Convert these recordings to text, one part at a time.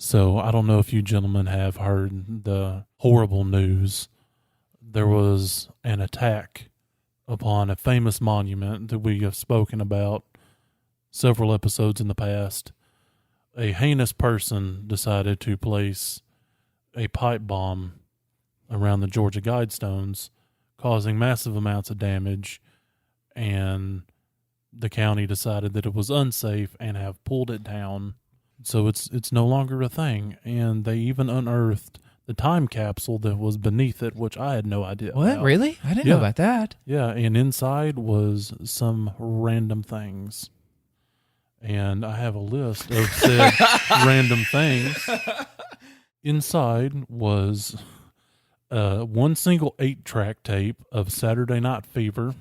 So I don't know if you gentlemen have heard the horrible news. There was an attack upon a famous monument that we have spoken about several episodes in the past. A heinous person decided to place a pipe bomb around the Georgia Guidestones, causing massive amounts of damage, and the county decided that it was unsafe and have pulled it down. So it's no longer a thing, and they even unearthed the time capsule that was beneath it, which I had no idea What? about. Really? I didn't know about that. Yeah, and inside was some random things. And I have a list of said random things. Inside was one single 8-track tape of Saturday Night Fever,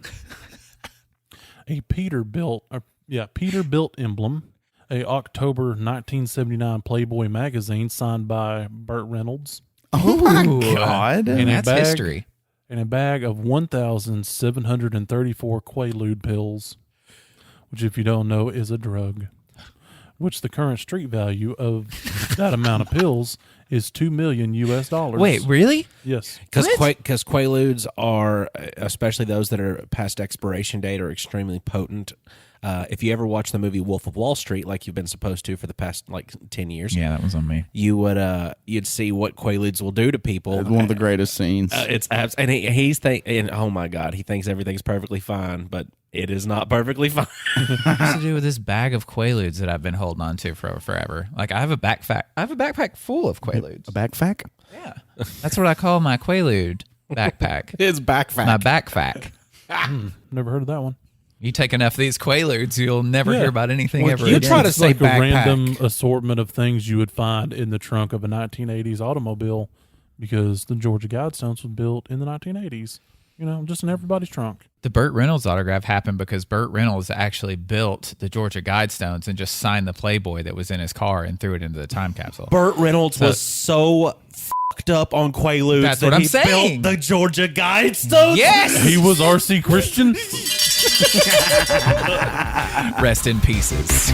a Peterbilt emblem, a October 1979 Playboy magazine signed by Burt Reynolds. Oh my God. And That's history. And a bag of 1,734 Quaalude pills, which, if you don't know, is a drug, which the current street value of that amount of pills is $2 million US. Wait, really? Yes. Because Quaaludes are, especially those that are past expiration date, are extremely potent. If you ever watch the movie Wolf of Wall Street, like you've been supposed to for the past 10 years, Yeah, that was on me. you would you'd see what Quaaludes will do to people. It's one of the greatest scenes. And oh my God, he thinks everything's perfectly fine, but it is not perfectly fine. What's to do with this bag of Quaaludes that I've been holding on to for forever? Like I have a backpack full of Quaaludes. A backpack? Yeah, that's what I call my Quaalude backpack. His backpack. My backpack. Never heard of that one. You take enough of these Quaaludes, you'll never hear about anything ever you again. try to It's say like a backpack. random assortment of things you would find in the trunk of a 1980s automobile, because the Georgia Guidestones was built in the 1980s. You know, just in everybody's trunk. The Burt Reynolds autograph happened because Burt Reynolds actually built the Georgia Guidestones and just signed the Playboy that was in his car and threw it into the time capsule. Burt Reynolds was so fucked up on Quaaludes That's that what I'm he saying. built the Georgia Guidestones. Yes! He was R.C. Christian. Rest in pieces.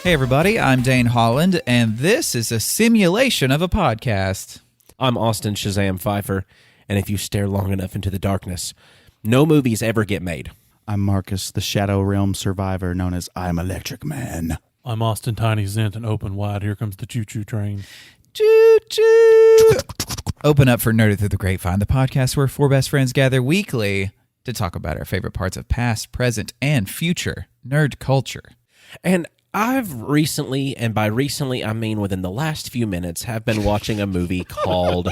Hey everybody, I'm Dane Holland, and this is a simulation of a podcast. I'm Austin Shazam Pfeiffer, and if you stare long enough into the darkness, no movies ever get made. I'm Marcus, the Shadow Realm survivor known as I'm Electric Man. I'm Austin Tiny Zent, and open wide. Here comes the choo-choo train. Choo-choo! Open up for Nerd Through the Grapevine, the podcast where four best friends gather weekly to talk about our favorite parts of past, present, and future nerd culture. And I've recently, and by recently I mean within the last few minutes, have been watching a movie called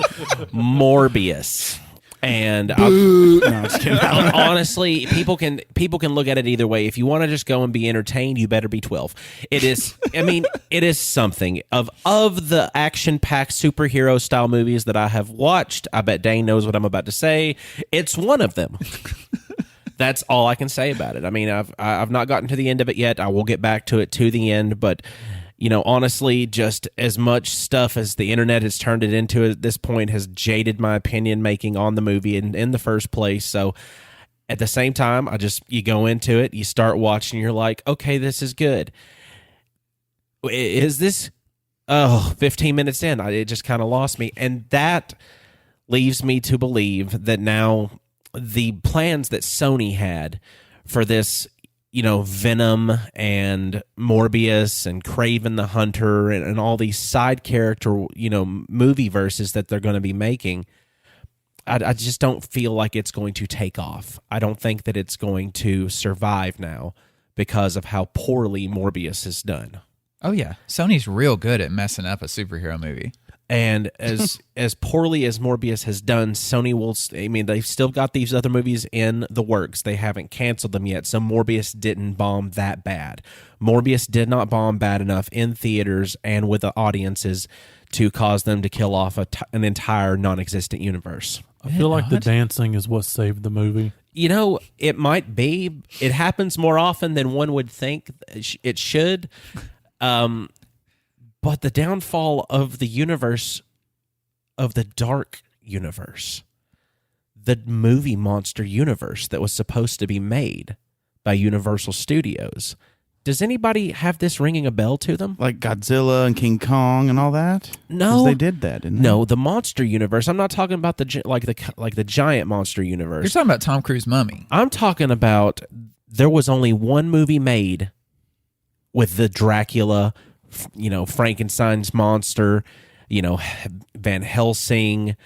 Morbius. And honestly, people can look at it either way. If you want to just go and be entertained, you better be 12. It is, I mean, it is something of the action-packed superhero style movies that I have watched. I bet Dane knows what I'm about to say. It's one of them. That's all I can say about it. I mean, I've not gotten to the end of it yet. I will get back to it to the end, but you know, honestly, just as much stuff as the internet has turned it into at this point has jaded my opinion making on the movie in the first place. So at the same time, you go into it, you start watching, you're like, okay, this is good. Is this 15 minutes in? It just kind of lost me. And that leaves me to believe that now the plans that Sony had for this, you know, Venom and Morbius and Kraven the Hunter and all these side character, you know, movie verses that they're going to be making, I just don't feel like it's going to take off. I don't think that it's going to survive now because of how poorly Morbius has done. Oh yeah, Sony's real good at messing up a superhero movie. And as poorly as Morbius has done, Sony will, I mean, they've still got these other movies in the works. They haven't canceled them yet, so Morbius didn't bomb that bad. Morbius did not bomb bad enough in theaters and with the audiences to cause them to kill off an entire non-existent universe. I feel like the dancing is what saved the movie. It might be. It happens more often than one would think it should. But the downfall of the universe, of the dark universe, the movie monster universe that was supposed to be made by Universal Studios. Does anybody have this ringing a bell to them? Like Godzilla and King Kong and all that? No, 'Cause they did that, didn't they? No, the monster universe. I'm not talking about the giant monster universe. You're talking about Tom Cruise Mummy. I'm talking about there was only one movie made with the Dracula, Frankenstein's monster, Van Helsing,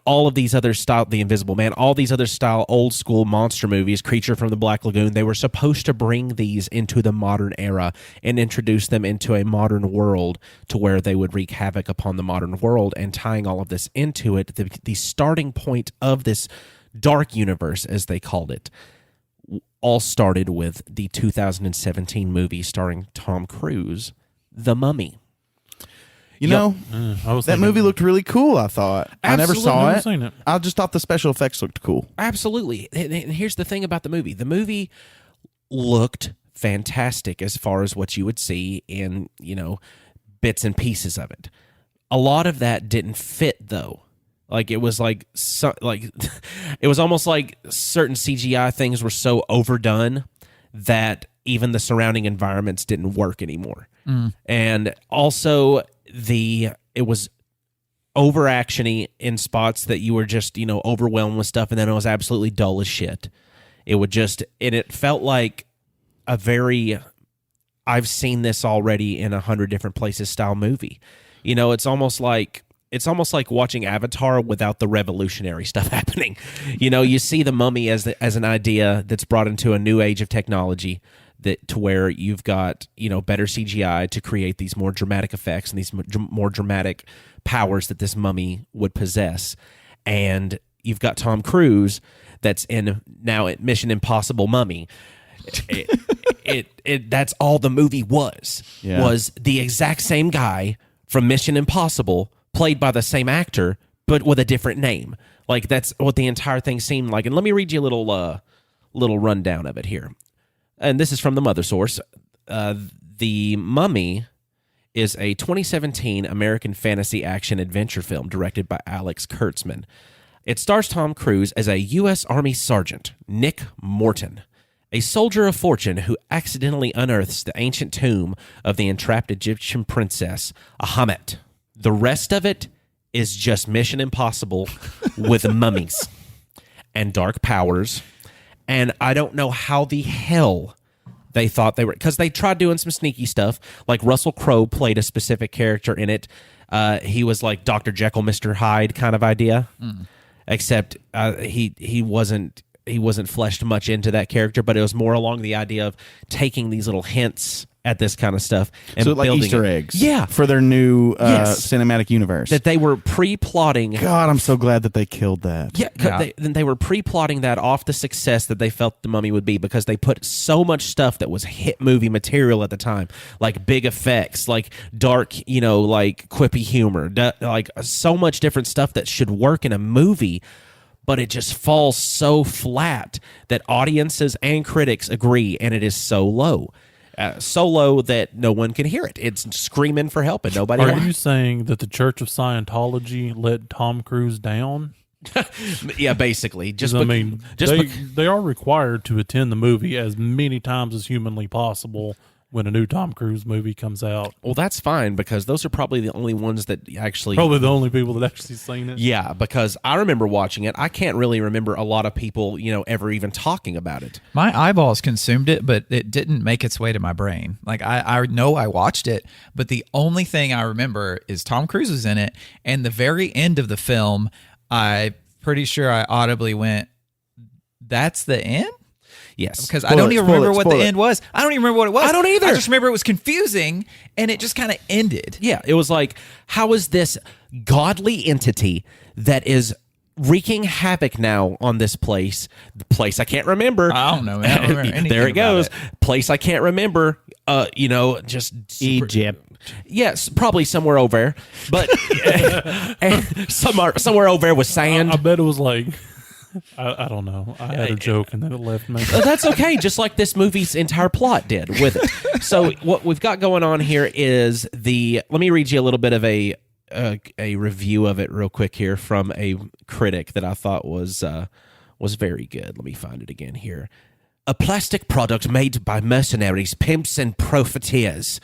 all of these other style, The Invisible Man, all these other style old school monster movies, Creature from the Black Lagoon. They were supposed to bring these into the modern era and introduce them into a modern world to where they would wreak havoc upon the modern world, and tying all of this into it. The starting point of this dark universe, as they called it, all started with the 2017 movie starring Tom Cruise, The Mummy. That movie looked really cool, I thought. I never saw Never it. seen it. I just thought the special effects looked cool. Absolutely. And here's the thing about the movie. The movie looked fantastic as far as what you would see in, bits and pieces of it. A lot of that didn't fit, though. Like, it was it was almost like certain CGI things were so overdone that even the surrounding environments didn't work anymore. And also, it was over actiony in spots that you were just overwhelmed with stuff, and then it was absolutely dull as shit. It felt like a very I've seen this already in 100 different places style movie. It's almost like watching Avatar without the revolutionary stuff happening. You see the Mummy as an idea that's brought into a new age of technology, to where you've got better CGI to create these more dramatic effects and these more dramatic powers that this mummy would possess, and you've got Tom Cruise that's now at Mission Impossible Mummy. That's all the movie was the exact same guy from Mission Impossible, played by the same actor but with a different name. Like, that's what the entire thing seemed like. And let me read you a little rundown of it here. And this is from the mother source. The Mummy is a 2017 American fantasy action adventure film directed by Alex Kurtzman. It stars Tom Cruise as a U.S. Army Sergeant, Nick Morton, a soldier of fortune who accidentally unearths the ancient tomb of the entrapped Egyptian princess, Ahamet. The rest of it is just Mission Impossible with mummies and dark powers. And I don't know how the hell they thought they were, because they tried doing some sneaky stuff. Like, Russell Crowe played a specific character in it. He was like Dr. Jekyll, Mr. Hyde kind of idea, except he wasn't fleshed much into that character, but it was more along the idea of taking these little hints at this kind of stuff and so like building Easter eggs, yeah, for their new Yes. cinematic universe. that they were pre-plotting. God, I'm so glad that they killed that. Yeah. They were pre-plotting that off the success that they felt the Mummy would be, because they put so much stuff that was hit movie material at the time, like big effects, like dark, like quippy humor, like so much different stuff that should work in a movie, but it just falls so flat that audiences and critics agree, and it is so low. So low that no one can hear it. It's screaming for help, and nobody. Are you saying that the Church of Scientology let Tom Cruise down? Yeah, basically. They are required to attend the movie as many times as humanly possible when a new Tom Cruise movie comes out. Well, that's fine, because those are probably the only ones that actually... Probably the only people that actually seen it. Yeah, because I remember watching it. I can't really remember a lot of people, ever even talking about it. My eyeballs consumed it, but it didn't make its way to my brain. Like, I know I watched it, but the only thing I remember is Tom Cruise was in it, and the very end of the film, I'm pretty sure I audibly went, "That's the end?" Yes. Because I don't even remember what the end was. I don't even remember what it was. I don't either. I just remember it was confusing, and it just kind of ended. Yeah, it was like, how is this godly entity that is wreaking havoc now on this place? The place I can't remember. I don't know, man. I don't remember anything there it goes. about it. Place I can't remember. Just Egypt. Yes, probably somewhere over there, but and somewhere over there with sand. I bet it was like I don't know. I had a joke and then it left me. That's okay, just like this movie's entire plot did with it. So what we've got going on here is let me read you a little bit of a review of it real quick here from a critic that I thought was very good. Let me find it again here. A plastic product made by mercenaries, pimps, and profiteers,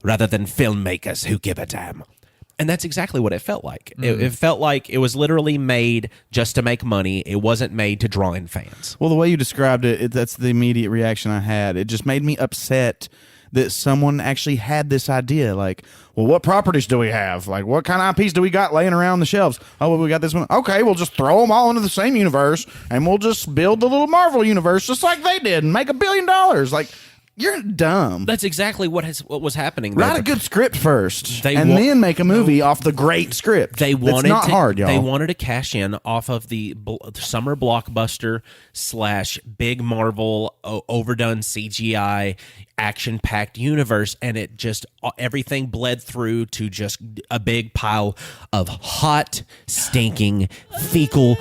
rather than filmmakers who give a damn. And that's exactly what it felt like. It felt like it was literally made just to make money. It wasn't made to draw in fans. Well, the way you described it, that's the immediate reaction I had. It just made me upset that someone actually had this idea. Like, well, what properties do we have? Like, what kind of IPs do we got laying around the shelves? Oh, well, we got this one. Okay, we'll just throw them all into the same universe, and we'll just build the little Marvel universe just like they did and make $1 billion. Like, you're dumb. That's exactly what was happening there. Write a good script first, then make a movie off the great script. It's not hard, y'all. They wanted to cash in off of the summer blockbuster / big Marvel overdone CGI action-packed universe, and it just everything bled through to just a big pile of hot, stinking, fecal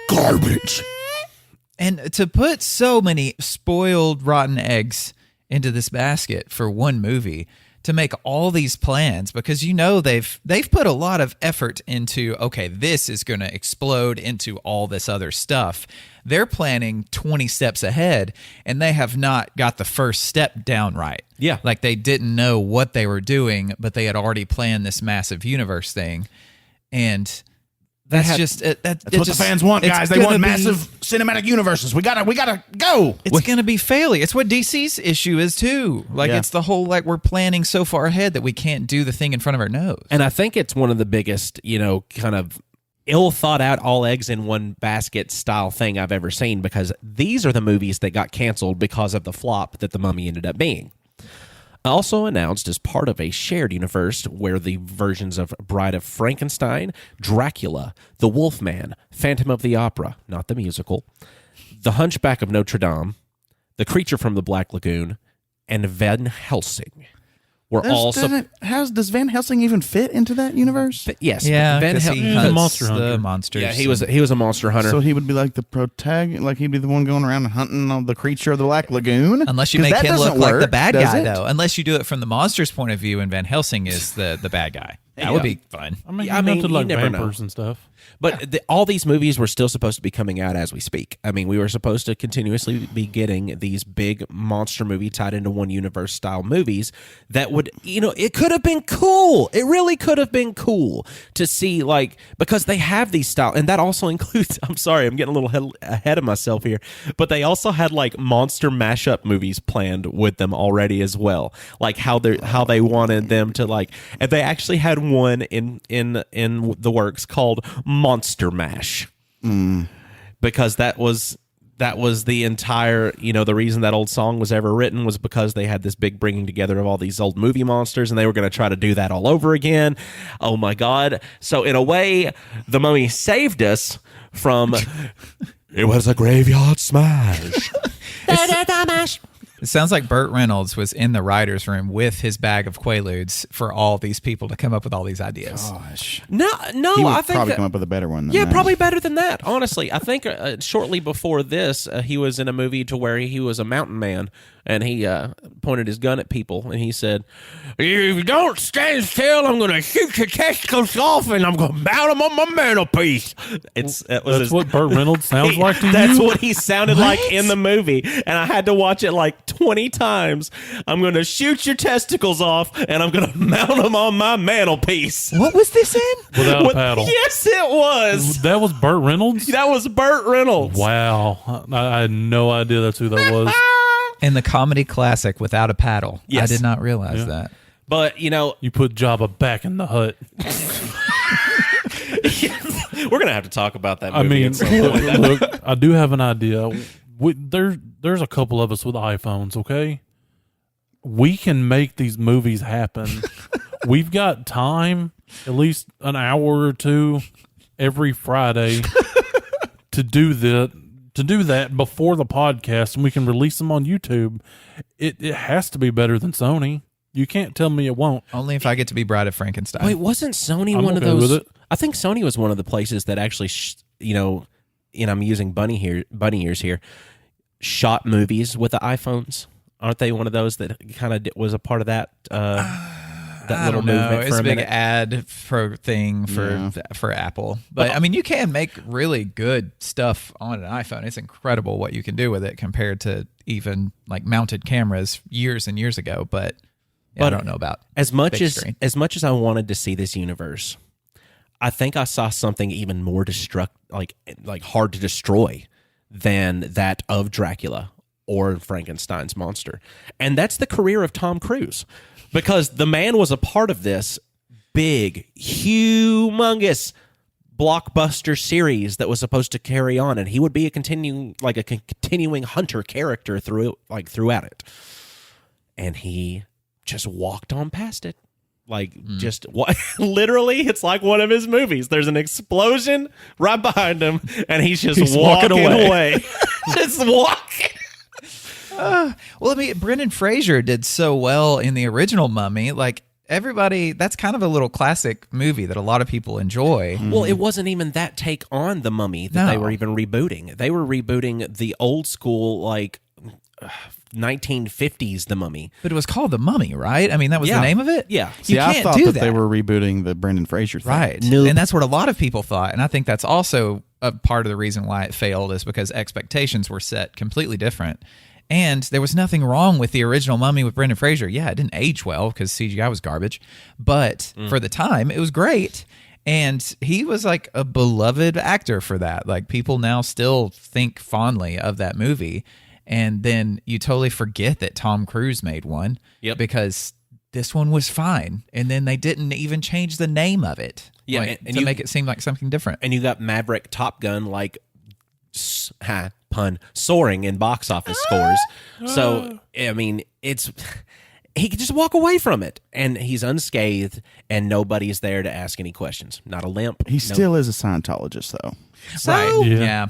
garbage. And to put so many spoiled, rotten eggs into this basket for one movie, to make all these plans, because they've put a lot of effort into, okay, this is going to explode into all this other stuff. They're planning 20 steps ahead, and they have not got the first step down right. Yeah. Like they didn't know what they were doing, but they had already planned this massive universe thing. And that's what the fans want, guys. They want massive cinematic universes. We gotta go. It's gonna be failing. It's what DC's issue is too. Like it's the whole we're planning so far ahead that we can't do the thing in front of our nose. And I think it's one of the biggest, kind of ill thought out, all eggs in one basket style thing I've ever seen, because these are the movies that got canceled because of the flop that The Mummy ended up being. Also announced as part of a shared universe where the versions of Bride of Frankenstein, Dracula, The Wolfman, Phantom of the Opera, not the musical, The Hunchback of Notre Dame, The Creature from the Black Lagoon, and Van Helsing were does Van Helsing even fit into that universe? Yes. Yeah, Van he hunts monster the hunter. monsters. Yeah, he was a monster hunter. So he would be like the protagonist, like he'd be the one going around hunting on the creature of the Black Lagoon. Unless you make him look like the bad guy, though. Unless you do it from the monster's point of view, and Van Helsing is the bad guy. That would be fun. I mean, you like never know. vampires and stuff. But all these movies were still supposed to be coming out as we speak. I mean, we were supposed to continuously be getting these big monster movie tied into one universe style movies that would, it could have been cool. It really could have been cool to see, because they have these style, and that also includes, I'm sorry, I'm getting a little ahead of myself here, but they also had monster mashup movies planned with them already as well. Like how they wanted them to and they actually had one in the works called Monster Mash, because that was the entire, the reason that old song was ever written was because they had this big bringing together of all these old movie monsters, and they were going to try to do that all over again. Oh my God. So in a way, The Mummy saved us from it was a graveyard smash. It sounds like Burt Reynolds was in the writer's room with his bag of Quaaludes for all these people to come up with all these ideas. Gosh. No, He would I think probably come up with a better one than yeah, that. probably better than that. Honestly, I think shortly before this, he was in a movie to where he was a mountain man, and he pointed his gun at people, and he said, "If you don't stand still, I'm going to shoot your testicles off, and I'm going to mount them on my mantelpiece." That's what Burt Reynolds sounds like to you? That's what he sounded like in the movie, and I had to watch it 20 times. I'm going to shoot your testicles off, and I'm going to mount them on my mantelpiece. What was this in? Without a paddle. Yes, it was. That was Burt Reynolds? That was Burt Reynolds. Wow. I had no idea that's who that was. In the comedy classic Without a Paddle. Yes. I did not realize that. But, You put Jabba back in the hut. we're going to have to talk about that movie. Look, I do have an idea. There's a couple of us with iPhones, okay? We can make these movies happen. We've got time, at least an hour or two every Friday to do that before the podcast, and we can release them on YouTube. It has to be better than Sony. You can't tell me it won't. Only if I get to be Bride of Frankenstein. Wait, wasn't Sony I'm one of okay those? with it. I think Sony was one of the places that actually, and I'm using bunny ears here, shot movies with the iPhones. Aren't they one of those that kind of was a part of that? That little movement. It's for a big minute? ad thing for Apple. But I mean, you can make really good stuff on an iPhone. It's incredible what you can do with it compared to even like mounted cameras years and years ago. But I don't know about as much big screen. as much as I wanted to see this universe. I think I saw something even more like hard to destroy than that of Dracula or Frankenstein's monster, and that's the career of Tom Cruise. Because the man was a part of this big, humongous blockbuster series that was supposed to carry on, and he would be a continuing hunter character throughout it. And he just walked on past it. Literally, it's like one of his movies. There's an explosion right behind him, and he's walking away. Just walking. Well, I mean, Brendan Fraser did so well in the original Mummy. Like, everybody, that's kind of a little classic movie that a lot of people enjoy. Well, it wasn't even that take on the Mummy that they were even rebooting. They were rebooting the old school, 1950s The Mummy. But it was called The Mummy, right? I mean, that was the name of it? Yeah. You I can't thought do that they were rebooting the Brendan Fraser thing. Right. Nope. And that's what a lot of people thought. And I think that's also a part of the reason why it failed, is because expectations were set completely different. And there was nothing wrong with the original Mummy with Brendan Fraser. Yeah, it didn't age well because CGI was garbage. But for the time, it was great. And he was like a beloved actor for that. Like, people now still think fondly of that movie. And then you totally forget that Tom Cruise made one. Yep. Because this one was fine. And then they didn't even change the name of it. Yeah, to make it seem like something different. And you got Maverick Top Gun, soaring in box office scores. So, I mean, he could just walk away from it, and he's unscathed, and nobody's there to ask any questions. Not a limp. He still is a Scientologist, though. Right. Yeah. Yeah.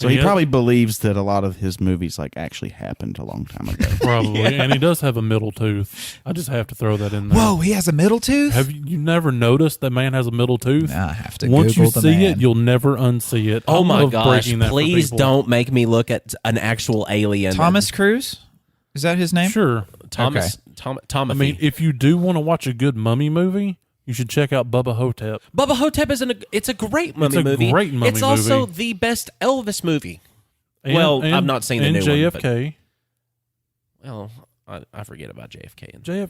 So he probably believes that a lot of his movies actually happened a long time ago. Probably. And he does have a middle tooth. I just have to throw that in there. Whoa, he has a middle tooth? Have you never noticed that man has a middle tooth? I have to Once Google you the see man. it, you'll never unsee it. Oh I my love gosh! breaking that for Please people. don't make me look at an actual alien. Thomas Cruise? Is that his name? Sure. Thomas. Tomothy. I mean, if you do want to watch a good mummy movie, you should check out Bubba Hotep. Bubba Hotep it's a great mummy movie. Great mummy It's also movie. the best Elvis movie. And, I've not seen the and new JFK. one. Well, I forget about JFK.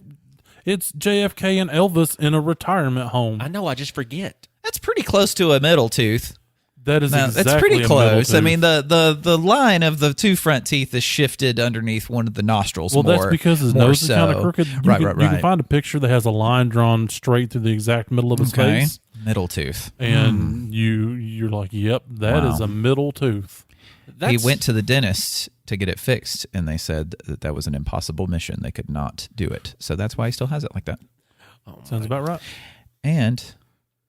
It's JFK and Elvis in a retirement home. I know. I just forget. That's pretty close to a middle tooth. That is No, exactly that's pretty a middle close. I tooth. mean, the line of the two front teeth is shifted underneath one of the nostrils. Well, more, that's because his more nose is kind of so. crooked. You Right. You can find a picture that has a line drawn straight through the exact middle of his Okay. face, Middle tooth. and you're like, "Yep, that is Wow. a middle tooth." He went to the dentist to get it fixed, and they said that was an impossible mission. They could not do it. So that's why he still has it like that. Sounds about right. And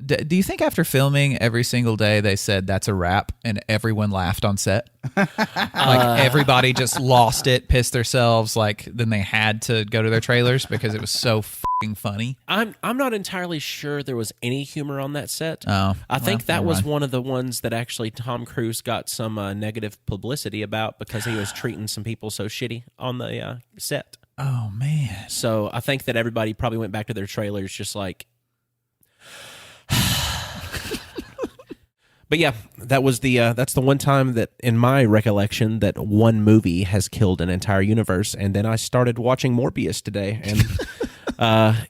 do you think after filming every single day they said that's a wrap and everyone laughed on set? Like everybody just lost it, pissed themselves, then they had to go to their trailers because it was so fucking funny. I'm not entirely sure there was any humor on that set. Oh, I think well, that never was mind. one of the ones that actually Tom Cruise got some negative publicity about because he was treating some people so shitty on the set. Oh man. So I think that everybody probably went back to their trailers just like. But yeah, that was that's the one time that in my recollection that one movie has killed an entire universe, and then I started watching Morbius today, and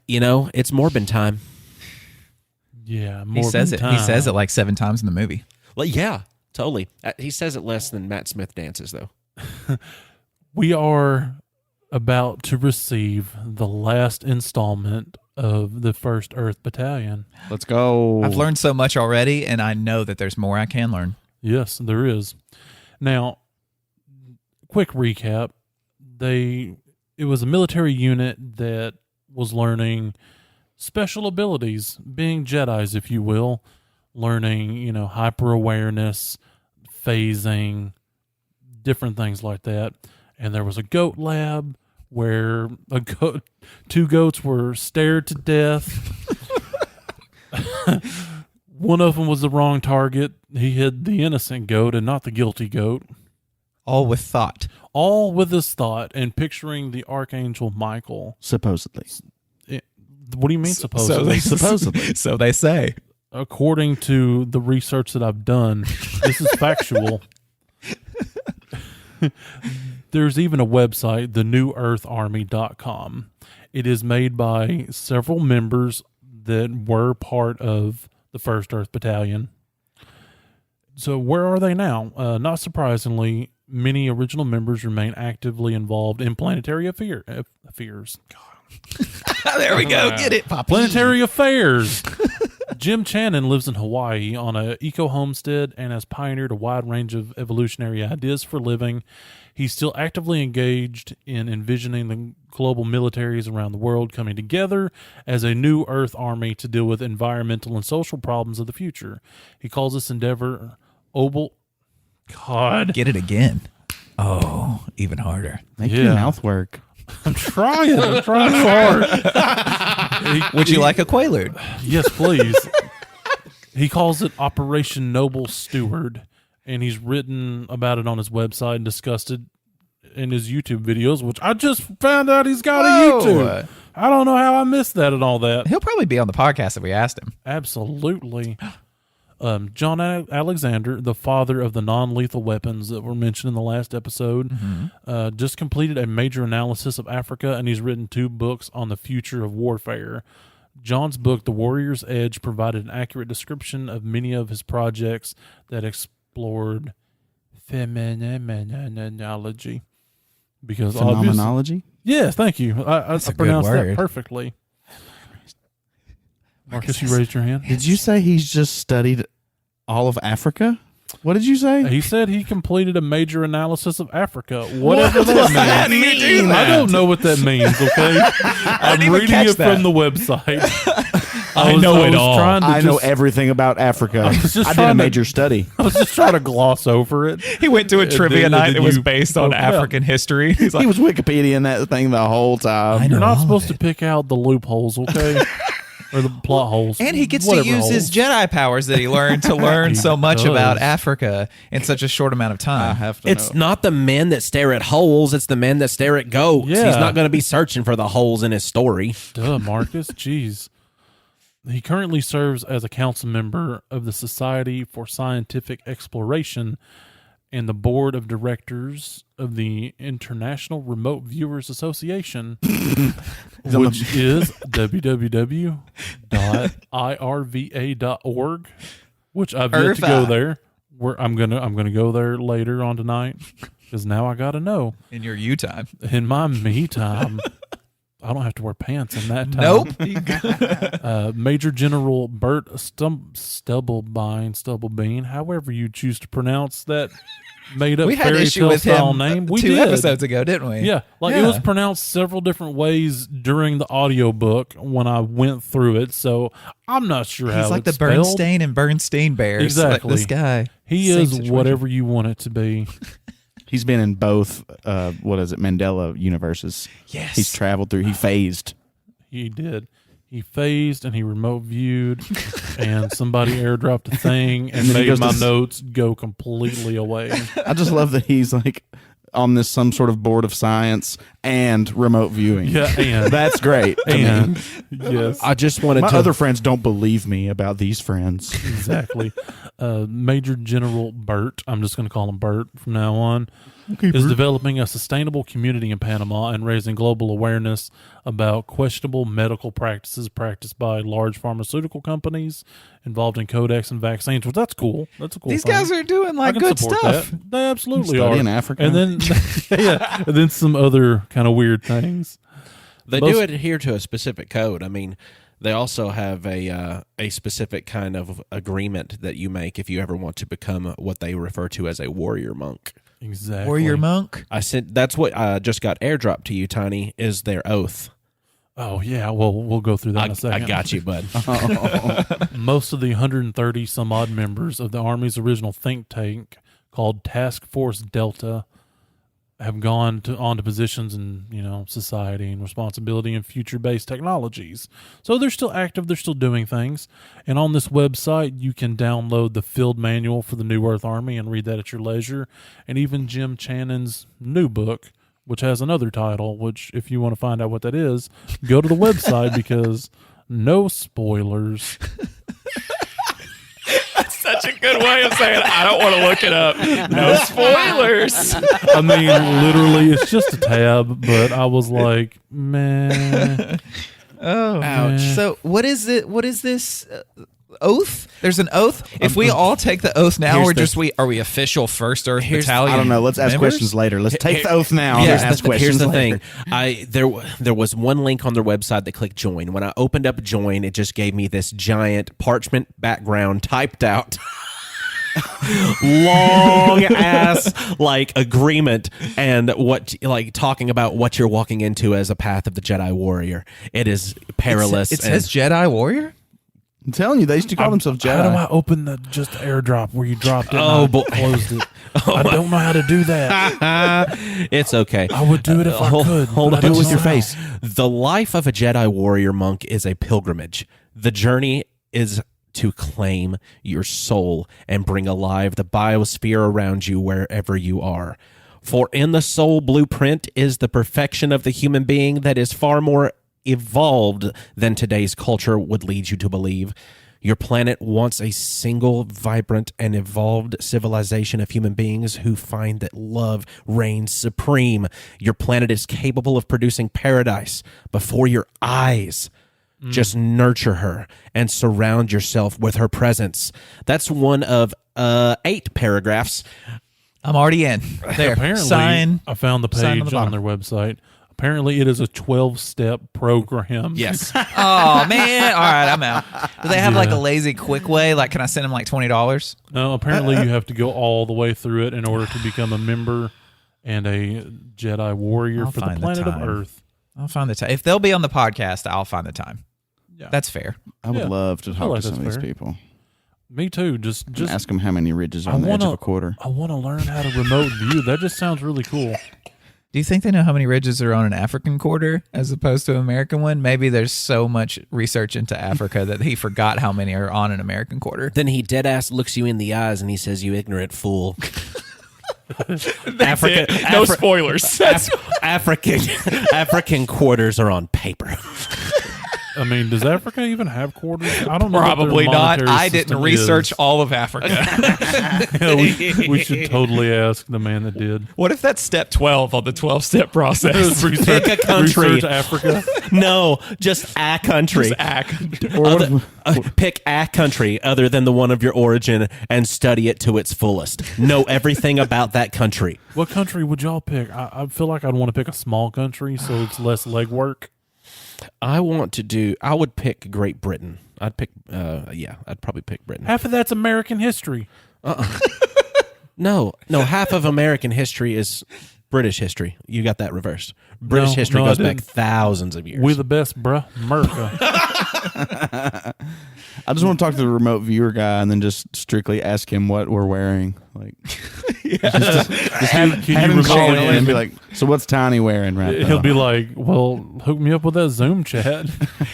it's Morbin time. Yeah, He says it. He says it like 7 times in the movie. Well, yeah, totally. He says it less than Matt Smith dances, though. We are about to receive the last installment of the First Earth Battalion. Let's go. I've learned so much already, and I know that there's more I can learn. Yes, there is. Now, quick recap. It was a military unit that was learning special abilities, being Jedis, if you will, learning, hyper awareness, phasing, different things like that. And there was a goat lab where 2 goats were stared to death One of them was the wrong target. He hit the innocent goat and not the guilty goat. All with thought. All with his thought and picturing the Archangel Michael. Supposedly. What do you mean supposedly? Supposedly. So they say. According to the research that I've done, this is factual. There's even a website, theneweartharmy.com. It is made by several members that were part of the First Earth Battalion. So where are they now? Not surprisingly, many original members remain actively involved in planetary affairs. There we go. Get it, Poppy. Planetary affairs. Jim Channon lives in Hawaii on an eco-homestead and has pioneered a wide range of evolutionary ideas for living. He's still actively engaged in envisioning the global militaries around the world coming together as a new Earth army to deal with environmental and social problems of the future. He calls this endeavor God. Get it again. Oh, even harder. Make your mouth work. I'm trying so hard. Would you like a Quaalude? Yes, please. He calls it Operation Noble Steward, and he's written about it on his website and discussed it in his YouTube videos, which I just found out he's got a YouTube. I don't know how I missed that and all that. He'll probably be on the podcast if we asked him. Absolutely. John Alexander, the father of the non-lethal weapons that were mentioned in the last episode, just completed a major analysis of Africa, and he's written 2 books on the future of warfare. John's book, The Warrior's Edge, provided an accurate description of many of his projects that explored phenomenology. Because Phenomenology? Yes, thank you. I pronounced that perfectly. Marcus, you raised your hand? Did you say he's just studied all of Africa? What did you say? He said he completed a major analysis of Africa. Whatever that means. I don't know what that means, okay? I'm reading it from the website. I know it all. I know everything about Africa. I did a major study. I was just trying to gloss over it. He went to a trivia night that was based on African history. He's like, he was Wikipediaing that thing the whole time. You're not supposed to pick out the loopholes, okay? Or the plot holes. And he gets to use his Jedi powers that he learned to learn so much about Africa in such a short amount of time. I have to It's not the men that stare at holes, it's the men that stare at goats. Yeah. He's not going to be searching for the holes in his story. Duh, Marcus. Jeez. He currently serves as a council member of the Society for Scientific Exploration and the board of directors of the International Remote Viewers Association, which is www.irva.org, which I've yet to go there. I'm gonna go there later on tonight because now I got to know. In your you time. In my me time, I don't have to wear pants in that time. Nope. Major General Burt Stubblebean, however you choose to pronounce that made up we had fairy issue tale with style him name. We 2 did. episodes ago, didn't we? Yeah, it was pronounced several different ways during the audiobook when I went through it, so I'm not sure how He's like it's the spelled. Bernstein and Bernstein Bears. Exactly. Like this guy. He Same is situation. whatever you want it to be. He's been in both, Mandela universes. Yes. He's traveled through, he phased. He did. He phased and he remote viewed, and somebody airdropped a thing and then he made goes my to notes go completely away. I just love that he's like on this some sort of board of science and remote viewing. Yeah, and That's great. to me. and yes, I just wanted My to. other friends don't believe me about these friends. exactly. Major General Burt, I'm just going to call him Burt from now on, is developing a sustainable community in Panama and raising global awareness about questionable medical practices practiced by large pharmaceutical companies involved in codex and vaccines. Well, that's cool. That's a cool These thing. guys are doing I like can good support stuff. that. They absolutely Study are. in Africa. And then, and then some other kind of weird things. They do adhere to a specific code. I mean, they also have a specific kind of agreement that you make if you ever want to become what they refer to as a warrior monk. Exactly. Warrior monk. That's what just got airdropped to you, Tiny, is their oath. Oh, yeah. Well, we'll go through that in a second. I got you, bud. Most of the 130 some odd members of the Army's original think tank called Task Force Delta have gone on to positions in, society and responsibility and future-based technologies. So they're still active, they're still doing things. And on this website, you can download the field manual for the New Earth Army and read that at your leisure. And even Jim Channon's new book, which has another title, which if you want to find out what that is, go to the website because no spoilers. Such a good way of saying I don't want to look it up. No spoilers. I mean, literally, it's just a tab, but I was like, man. Oh, ouch. So what is it? What is this oath? There's an oath. If we all take the oath now, are we official First Earth Battalion? I don't know. Let's ask members? questions later. Let's take the oath now. Here's and ask questions the later. thing. There was one link on their website that clicked join. When I opened up join, it just gave me this giant parchment background typed out. Long ass agreement and talking about what you're walking into as a path of the Jedi warrior. It is perilous. It says Jedi warrior. I'm telling you, they used to call themselves Jedi. How do I open the just airdrop where you dropped it? Oh, boy. Closed it. I don't know how to do that. It's okay. I would do it if I could. Hold on. Do it with your face. The life of a Jedi warrior monk is a pilgrimage. The journey is to claim your soul and bring alive the biosphere around you wherever you are. For in the soul blueprint is the perfection of the human being that is far more evolved than today's culture would lead you to believe. Your planet wants a single, vibrant, and evolved civilization of human beings who find that love reigns supreme. Your planet is capable of producing paradise before your eyes. Just nurture her and surround yourself with her presence. That's one of 8 paragraphs. I'm already in. There. Apparently, I found the Sign page the on their website. Apparently, it is a 12-step program. Yes. Oh, man. All right, I'm out. Do they have a lazy quick way? Can I send them $20? No, apparently you have to go all the way through it in order to become a member and a Jedi warrior for the planet of Earth. I'll find the time. If they'll be on the podcast, I'll find the time. Yeah. That's fair. I would love to talk to some of these fair. people. Me too. Just ask them how many ridges are on the edge of a quarter. I want to learn how to remote view. That just sounds really cool. Do you think they know how many ridges are on an African quarter as opposed to an American one? Maybe there's so much research into Africa that he forgot how many are on an American quarter. Then he dead ass looks you in the eyes and he says, "You ignorant fool." No spoilers. African quarters are on paper. I mean, does Africa even have quarters? I don't know. Probably not. I didn't system research is. all of Africa. Yeah, we should totally ask the man that did. What if that's step 12 on the 12-step process? Pick a country. Research Africa. No, just a country. Pick a country other than the one of your origin and study it to its fullest. Know everything about that country. What country would y'all pick? I feel like I'd want to pick a small country so it's less legwork. I would pick Great Britain. I'd probably pick Britain. Half of that's American history. No, half of American history is British history. You got that reversed. British history goes back thousands of years. We're the best, bruh. America. I just want to talk to the remote viewer guy and then just strictly ask him what we're wearing. Just have him call in and be like, "So what's Tiny wearing right now?" He'll be like, "Well, hook me up with that Zoom chat."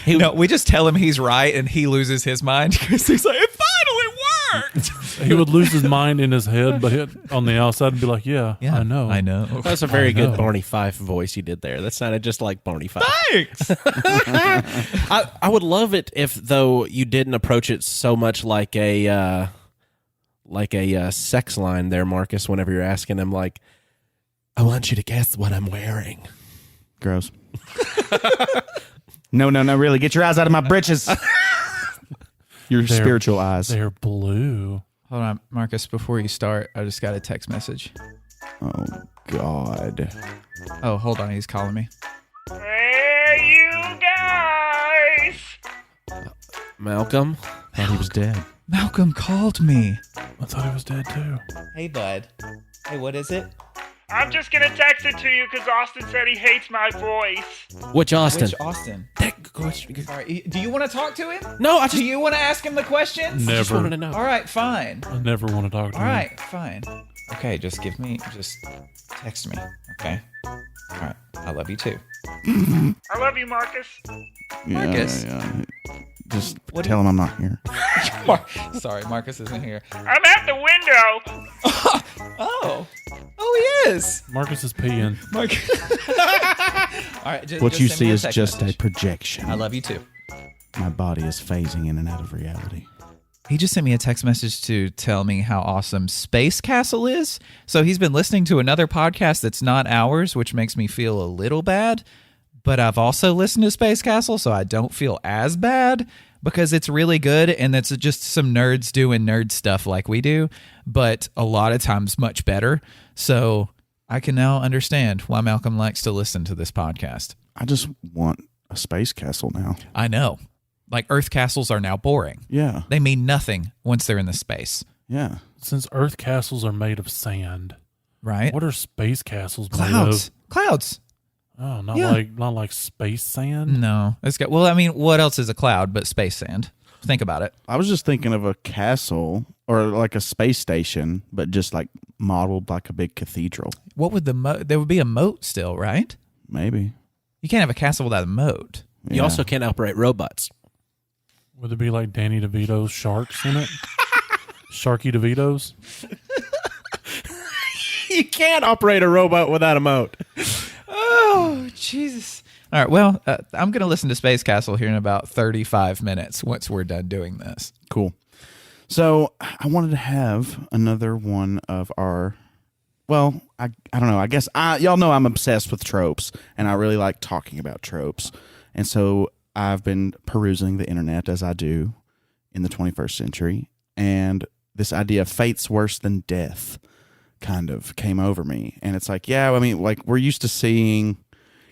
No, we just tell him he's right and he loses his mind because he's like, "It finally worked." He would lose his mind in his head, but on the outside, be like, "Yeah, I know." That's a very good Barney Fife voice you did there. That sounded just like Barney Fife. Thanks. I would love it if, though, you didn't approach it so much like a sex line there, Marcus, whenever you're asking him, like, "I want you to guess what I'm wearing." Gross. No, really. Get your eyes out of my britches. Your spiritual eyes. They're blue. Hold on, Marcus, before you start, I just got a text message. Oh, God. Oh, hold on. He's calling me. Hey, you guys! Malcolm? Thought he was dead. Malcolm called me. I thought he was dead, too. Hey, bud. Hey, what is it? I'm just gonna text it to you because Austin said he hates my voice. Which Austin? Which Austin? All right, do you want to talk to him? No, I just... Do you want to ask him the questions? Never. just wanted to know. All right, fine. I never want to talk to All him. right, fine. Okay, just text me. Okay. All right. I love you too. I love you, Marcus. Marcus? Yeah. Just tell him I'm not here. Sorry, Marcus isn't here. I'm at the window. Oh, he is. Marcus is peeing. Marcus. All right. What you send see me a is text just message. a projection. I love you too. My body is phasing in and out of reality. He just sent me a text message to tell me how awesome Space Castle is. So he's been listening to another podcast that's not ours, which makes me feel a little bad. But I've also listened to Space Castle, so I don't feel as bad because it's really good and it's just some nerds doing nerd stuff like we do, but a lot of times much better. So I can now understand why Malcolm likes to listen to this podcast. I just want a space castle now. I know. Like Earth castles are now boring. Yeah. They mean nothing once they're in the space. Yeah. Since Earth castles are made of sand, Right? what are space castles made Clouds. of? Clouds. Oh, not Yeah. like space sand. No. It's got, well, I mean, what else is a cloud but space sand? Think about it. I was just thinking of a castle or like a space station, but just like modeled like a big cathedral. What would there would be a moat still, right? Maybe. You can't have a castle without a moat. You Yeah. also can't operate robots. Would it be like Danny DeVito's sharks in it? Sharky DeVito's? You can't operate a robot without a moat. Oh, Jesus. All right, well, I'm going to listen to Space Castle here in about 35 minutes once we're done doing this. Cool. So I wanted to have another one of our, well, I don't know. I guess y'all know I'm obsessed with tropes, and I really like talking about tropes. And so I've been perusing the internet as I do in the 21st century, and this idea of fate's worse than death kind of came over me. And it's like, yeah, I mean, like we're used to seeing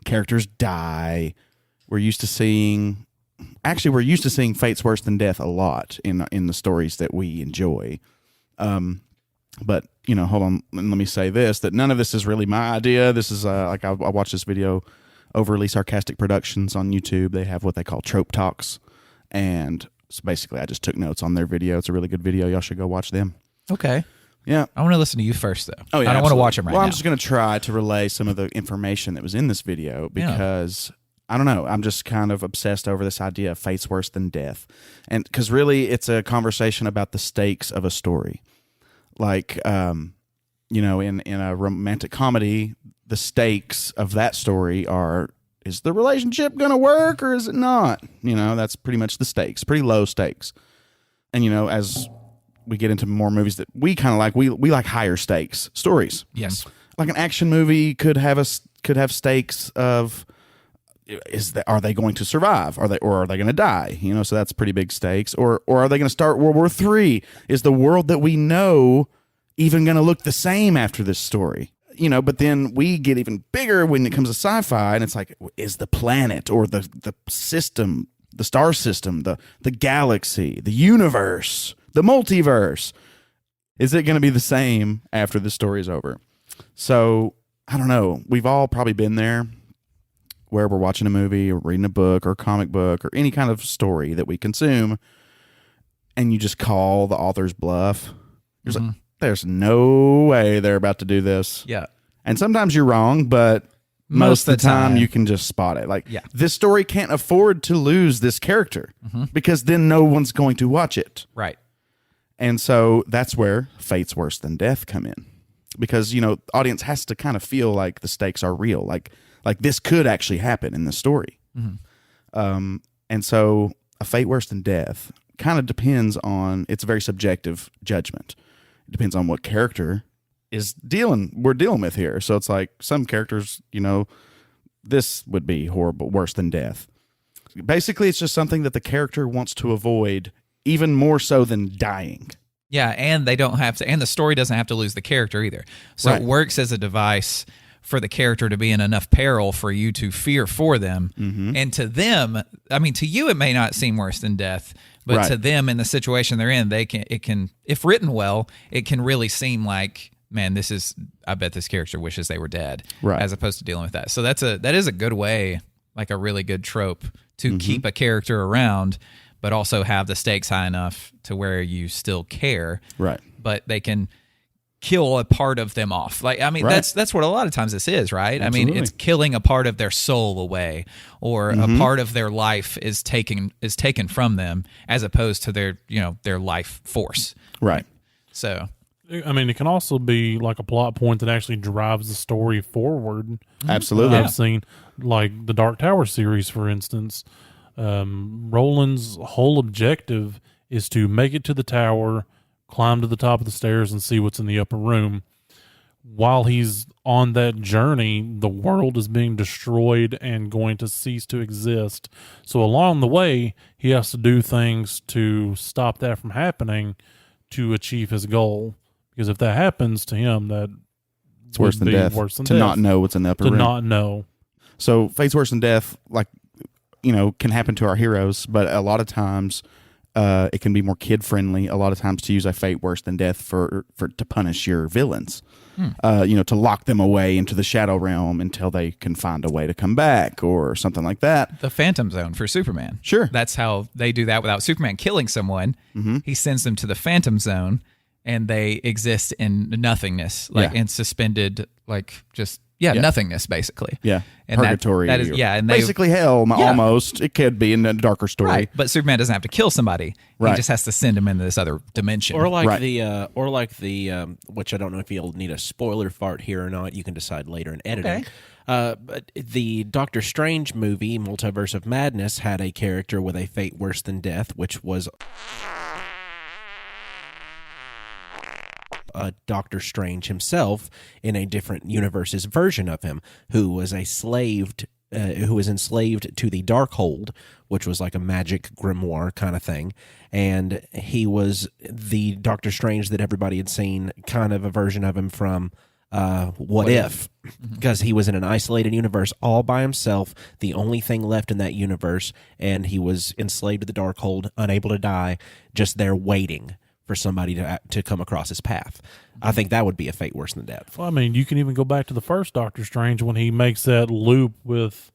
characters die. We're used to seeing fate's worse than death a lot in the stories that we enjoy. But hold on, let me say this: that none of this is really my idea. This is like I watched this video, Overly Sarcastic Productions on YouTube. They have what they call trope talks, and so basically I just took notes on their video. It's a really good video. Y'all should go watch them. Okay. Yeah. I want to listen to you first, though. Oh, yeah, I don't want to watch them right well, now. I'm just going to try to relay some of the information that was in this video because, I don't know, I'm just kind of obsessed over this idea of fate's worse than death. And because really it's a conversation about the stakes of a story. Like, in a romantic comedy, the stakes of that story are, is the relationship going to work or is it not? That's pretty much the stakes, pretty low stakes. And, as we get into more movies that we kind of like, we like higher stakes stories. Yes. Like an action movie could have stakes of are they going to survive? Are they going to die? So that's pretty big stakes. Or are they going to start World War III? Is the world that we know even going to look the same after this story? But then we get even bigger when it comes to sci-fi, and it's like, is the planet or the system, the star system, the galaxy, the universe, the multiverse, is it going to be the same after the story's over? So I don't know. We've all probably been there where we're watching a movie or reading a book or a comic book or any kind of story that we consume, and you just call the author's bluff. You're like, there's no way they're about to do this. Yeah. And sometimes you're wrong, but most of the time you can just spot it. Like, this story can't afford to lose this character because then no one's going to watch it. Right. And so that's where fate's worse than death come in. Because, audience has to kind of feel like the stakes are real. Like this could actually happen in the story. And so a fate worse than death kind of depends on, it's a very subjective judgment. It depends on what character we're dealing with here. So it's like some characters, this would be horrible, worse than death. Basically, it's just something that the character wants to avoid even more so than dying. Yeah, and they don't have to, and the story doesn't have to lose the character either. So Right. it works as a device for the character to be in enough peril for you to fear for them. And to them, I mean, to you, it may not seem worse than death, but Right. to them in the situation they're in, it can, if written well, it can really seem like, man, I bet this character wishes they were dead, Right. as opposed to dealing with that. So that is a good way, like a really good trope to keep a character around, but also have the stakes high enough to where you still care. Right. But they can kill a part of them off. Like, I mean, Right. that's what a lot of times this is, right? I mean, Absolutely. it's killing a part of their soul away, or a part of their life is taken from them, as opposed to their their life force. Right. So I mean, it can also be like a plot point that actually drives the story forward. Absolutely. I've seen like the Dark Tower series, for instance. Roland's whole objective is to make it to the tower, climb to the top of the stairs, and see what's in the upper room. While he's on that journey, the world is being destroyed and going to cease to exist. So along the way, he has to do things to stop that from happening to achieve his goal. Because if that happens to him, that It's worse would than be death. worse than to death. not know what's in the upper To room. not know. So fate's worse than death, like, can happen to our heroes, but a lot of times it can be more kid friendly. A lot of times to use a fate worse than death for to punish your villains. To lock them away into the shadow realm until they can find a way to come back or something like that. the Phantom Zone for Superman. Sure. That's how they do that without Superman killing someone. He sends them to the Phantom Zone, and they exist in nothingness, like Yeah. in suspended, like just nothingness, basically. Yeah, and purgatory. That is, or and they basically hell. Almost. It could be in a darker story. right. But Superman doesn't have to kill somebody. Right. He just has to send them into this other dimension. Or like Right. the which I don't know if you'll need a spoiler fart here or not. You can decide later in editing. Okay. But the Doctor Strange movie, Multiverse of Madness, had a character with a fate worse than death, which was Doctor Strange himself in a different universe's version of him, who was enslaved to the Darkhold, which was like a magic grimoire kind of thing, and he was the Doctor Strange that everybody had seen, kind of a version of him from What If, because he was in an isolated universe all by himself, the only thing left in that universe, and he was enslaved to the Darkhold, unable to die, just there waiting for somebody to come across his path. I think that would be a fate worse than death. Well, I mean, you can even go back to the first Doctor Strange when he makes that loop with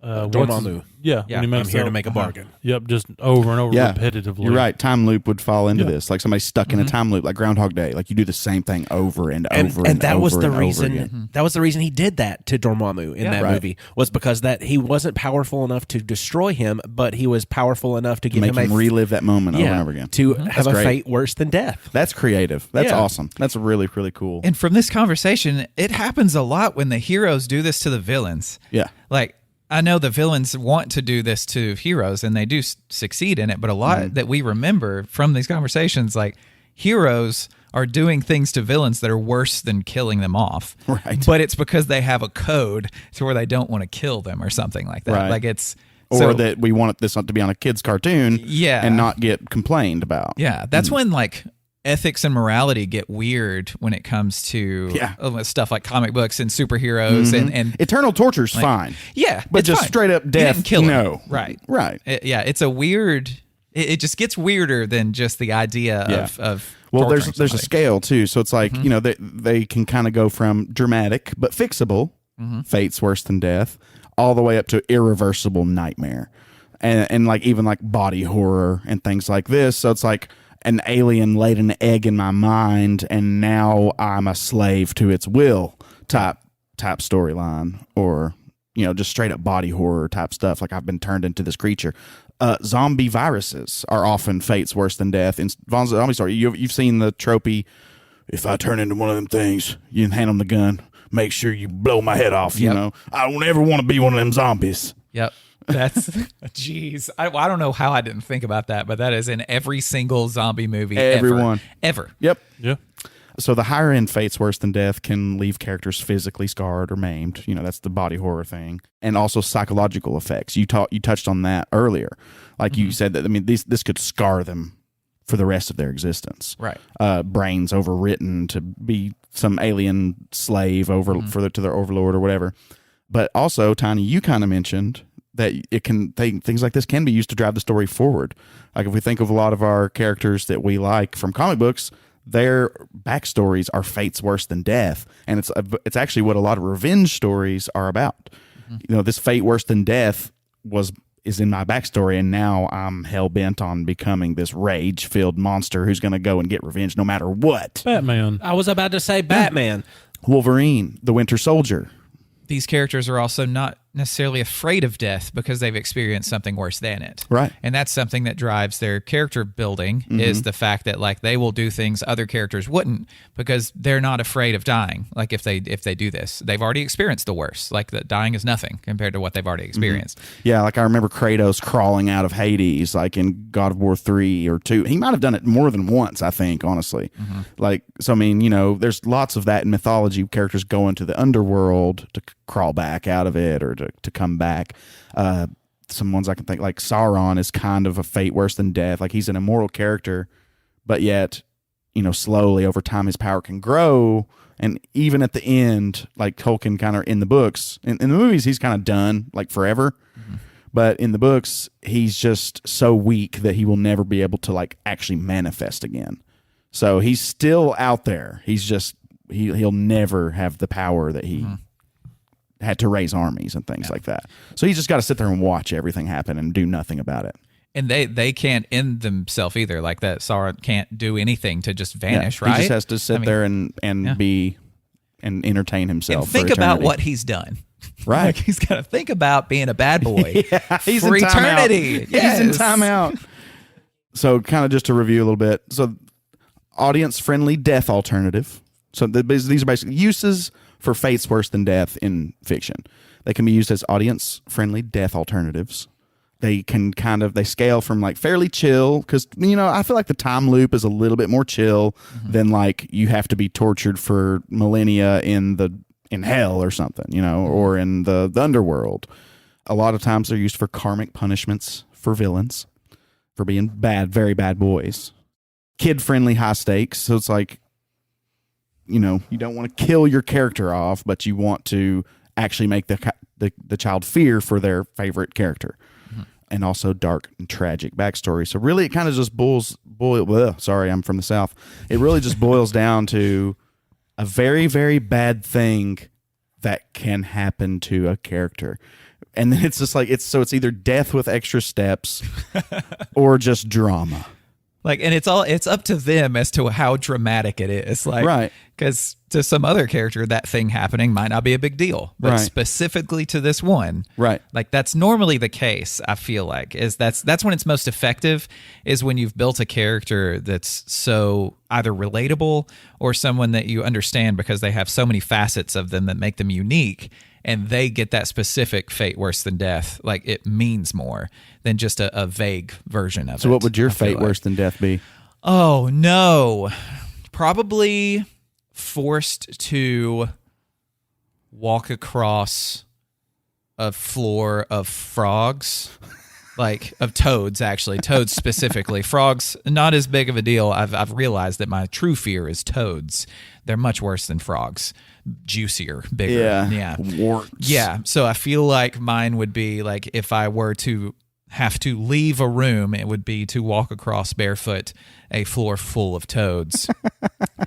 Dormammu. Yeah, Yeah, when he makes I'm here that- to make a bargain. Yep, just over and over Yeah, repetitively. You're right. Time loop would fall into Yeah. this. Like somebody stuck in a time loop, like Groundhog Day. Like you do the same thing over and And, over and that over was the and over reason. again. That was the reason he did that to Dormammu in that Right. movie, was because that he wasn't powerful enough to destroy him, but he was powerful enough to give Make him a relive that moment over and over again. to have a great. fate worse than death. That's creative. That's Yeah. awesome. That's really, really cool. And from this conversation, it happens a lot when the heroes do this to the villains. Yeah. Like, I know the villains want to do this to heroes, and they do succeed in it, but a lot that we remember from these conversations, like, heroes are doing things to villains that are worse than killing them off. Right. But it's because they have a code to where they don't want to kill them or something like that. Right. Like, it's... Or so- that we want this not to be on a kid's cartoon Yeah. and not get complained about. Yeah, that's when, like, ethics and morality get weird when it comes to stuff like comic books and superheroes and Eternal torture's fine. yeah, But it's just fine. straight up You death, didn't kill him. no. Right. Right. It's a weird. It just gets weirder than just the idea of Well, torturing there's a somebody. scale too. So it's like, they can kind of go from dramatic but fixable, fate's worse than death, all the way up to irreversible nightmare. And like even like body horror and things like this. So it's like an alien laid an egg in my mind and now I'm a slave to its will type storyline, or just straight up body horror type stuff, like I've been turned into this creature. Zombie viruses are often fates worse than death. In zombie story, you've seen the tropey, if I turn into one of them things, you can hand them the gun, make sure you blow my head off. Yep. I don't ever want to be one of them zombies. Yep. That's jeez. I don't know how I didn't think about that, but that is in every single zombie movie Everyone. ever. Yep. Yeah. So the higher end fates worse than death can leave characters physically scarred or maimed. That's the body horror thing, and also psychological effects. You touched on that earlier, like you said that. I mean, this could scar them for the rest of their existence. Right. Brains overwritten to be some alien slave to their overlord or whatever. But also, Tiny, you kind of mentioned that things like this can be used to drive the story forward. Like if we think of a lot of our characters that we like from comic books, their backstories are fates worse than death, and it's actually what a lot of revenge stories are about. This fate worse than death is in my backstory, and now I'm hell-bent on becoming this rage-filled monster who's going to go and get revenge no matter what. Batman. I was about to say Batman. Wolverine, the Winter Soldier. These characters are also not necessarily afraid of death because they've experienced something worse than it. Right. And that's something that drives their character building is the fact that like they will do things other characters wouldn't because they're not afraid of dying. Like if they do this, they've already experienced the worst. Like the dying is nothing compared to what they've already experienced. Yeah, like I remember Kratos crawling out of Hades, like in God of War 3 or 2. He might have done it more than once, I think, honestly. Like, so I mean, you know, there's lots of that in mythology. Characters go into the underworld to crawl back out of it or to come back. Some ones I can think, like Sauron is kind of a fate worse than death. Like he's an immortal character, but yet, you know, slowly over time his power can grow. And even at the end, like Tolkien kind of in the books, in the movies, he's kind of done like forever. But in the books, he's just so weak that he will never be able to like actually manifest again. So he's still out there. He's just, he'll never have the power that he had to raise armies and things like that. So he's just got to sit there and watch everything happen and do nothing about it. And they can't end themselves either. Like that Sauron can't do anything to just vanish, right? He just has to sit there and be and entertain himself. And think for about eternity. what he's done. Right. Like he's got to think about being a bad boy He's for in timeout. eternity. He's in timeout. So kind of just to review a little bit. So audience-friendly death alternative. So these are basically uses for fates worse than death in fiction. They can be used as audience-friendly death alternatives. They can they scale from like fairly chill because, you know, I feel like the time loop is a little bit more chill than like you have to be tortured for millennia in hell or something, you know, or in the underworld. A lot of times they're used for karmic punishments for villains for being bad, very bad boys. Kid-friendly high stakes. So it's like, you know, you don't want to kill your character off, but you want to actually make the child fear for their favorite character. And also dark and tragic backstory. So really it kind of just sorry, I'm from the South. It really just boils down to a very, very bad thing that can happen to a character. And then it's just like, it's either death with extra steps or just drama. Like, and it's up to them as to how dramatic it is. Like, Right. Because to some other character, that thing happening might not be a big deal, but Right. specifically to this one, Right. like that's normally the case. I feel like that's when it's most effective is when you've built a character that's so either relatable or someone that you understand because they have so many facets of them that make them unique. And they get that specific fate worse than death. Like it means more than just a vague version of it. So what would your I feel fate like. worse than death be? Oh, no. Probably forced to walk across a floor of frogs. Like of toads, actually. Toads specifically. Frogs, not as big of a deal. I've realized that my true fear is toads. They're much worse than frogs. Juicier, bigger. Yeah. Warts. Yeah. So I feel like mine would be like if I were to have to leave a room, it would be to walk across barefoot a floor full of toads.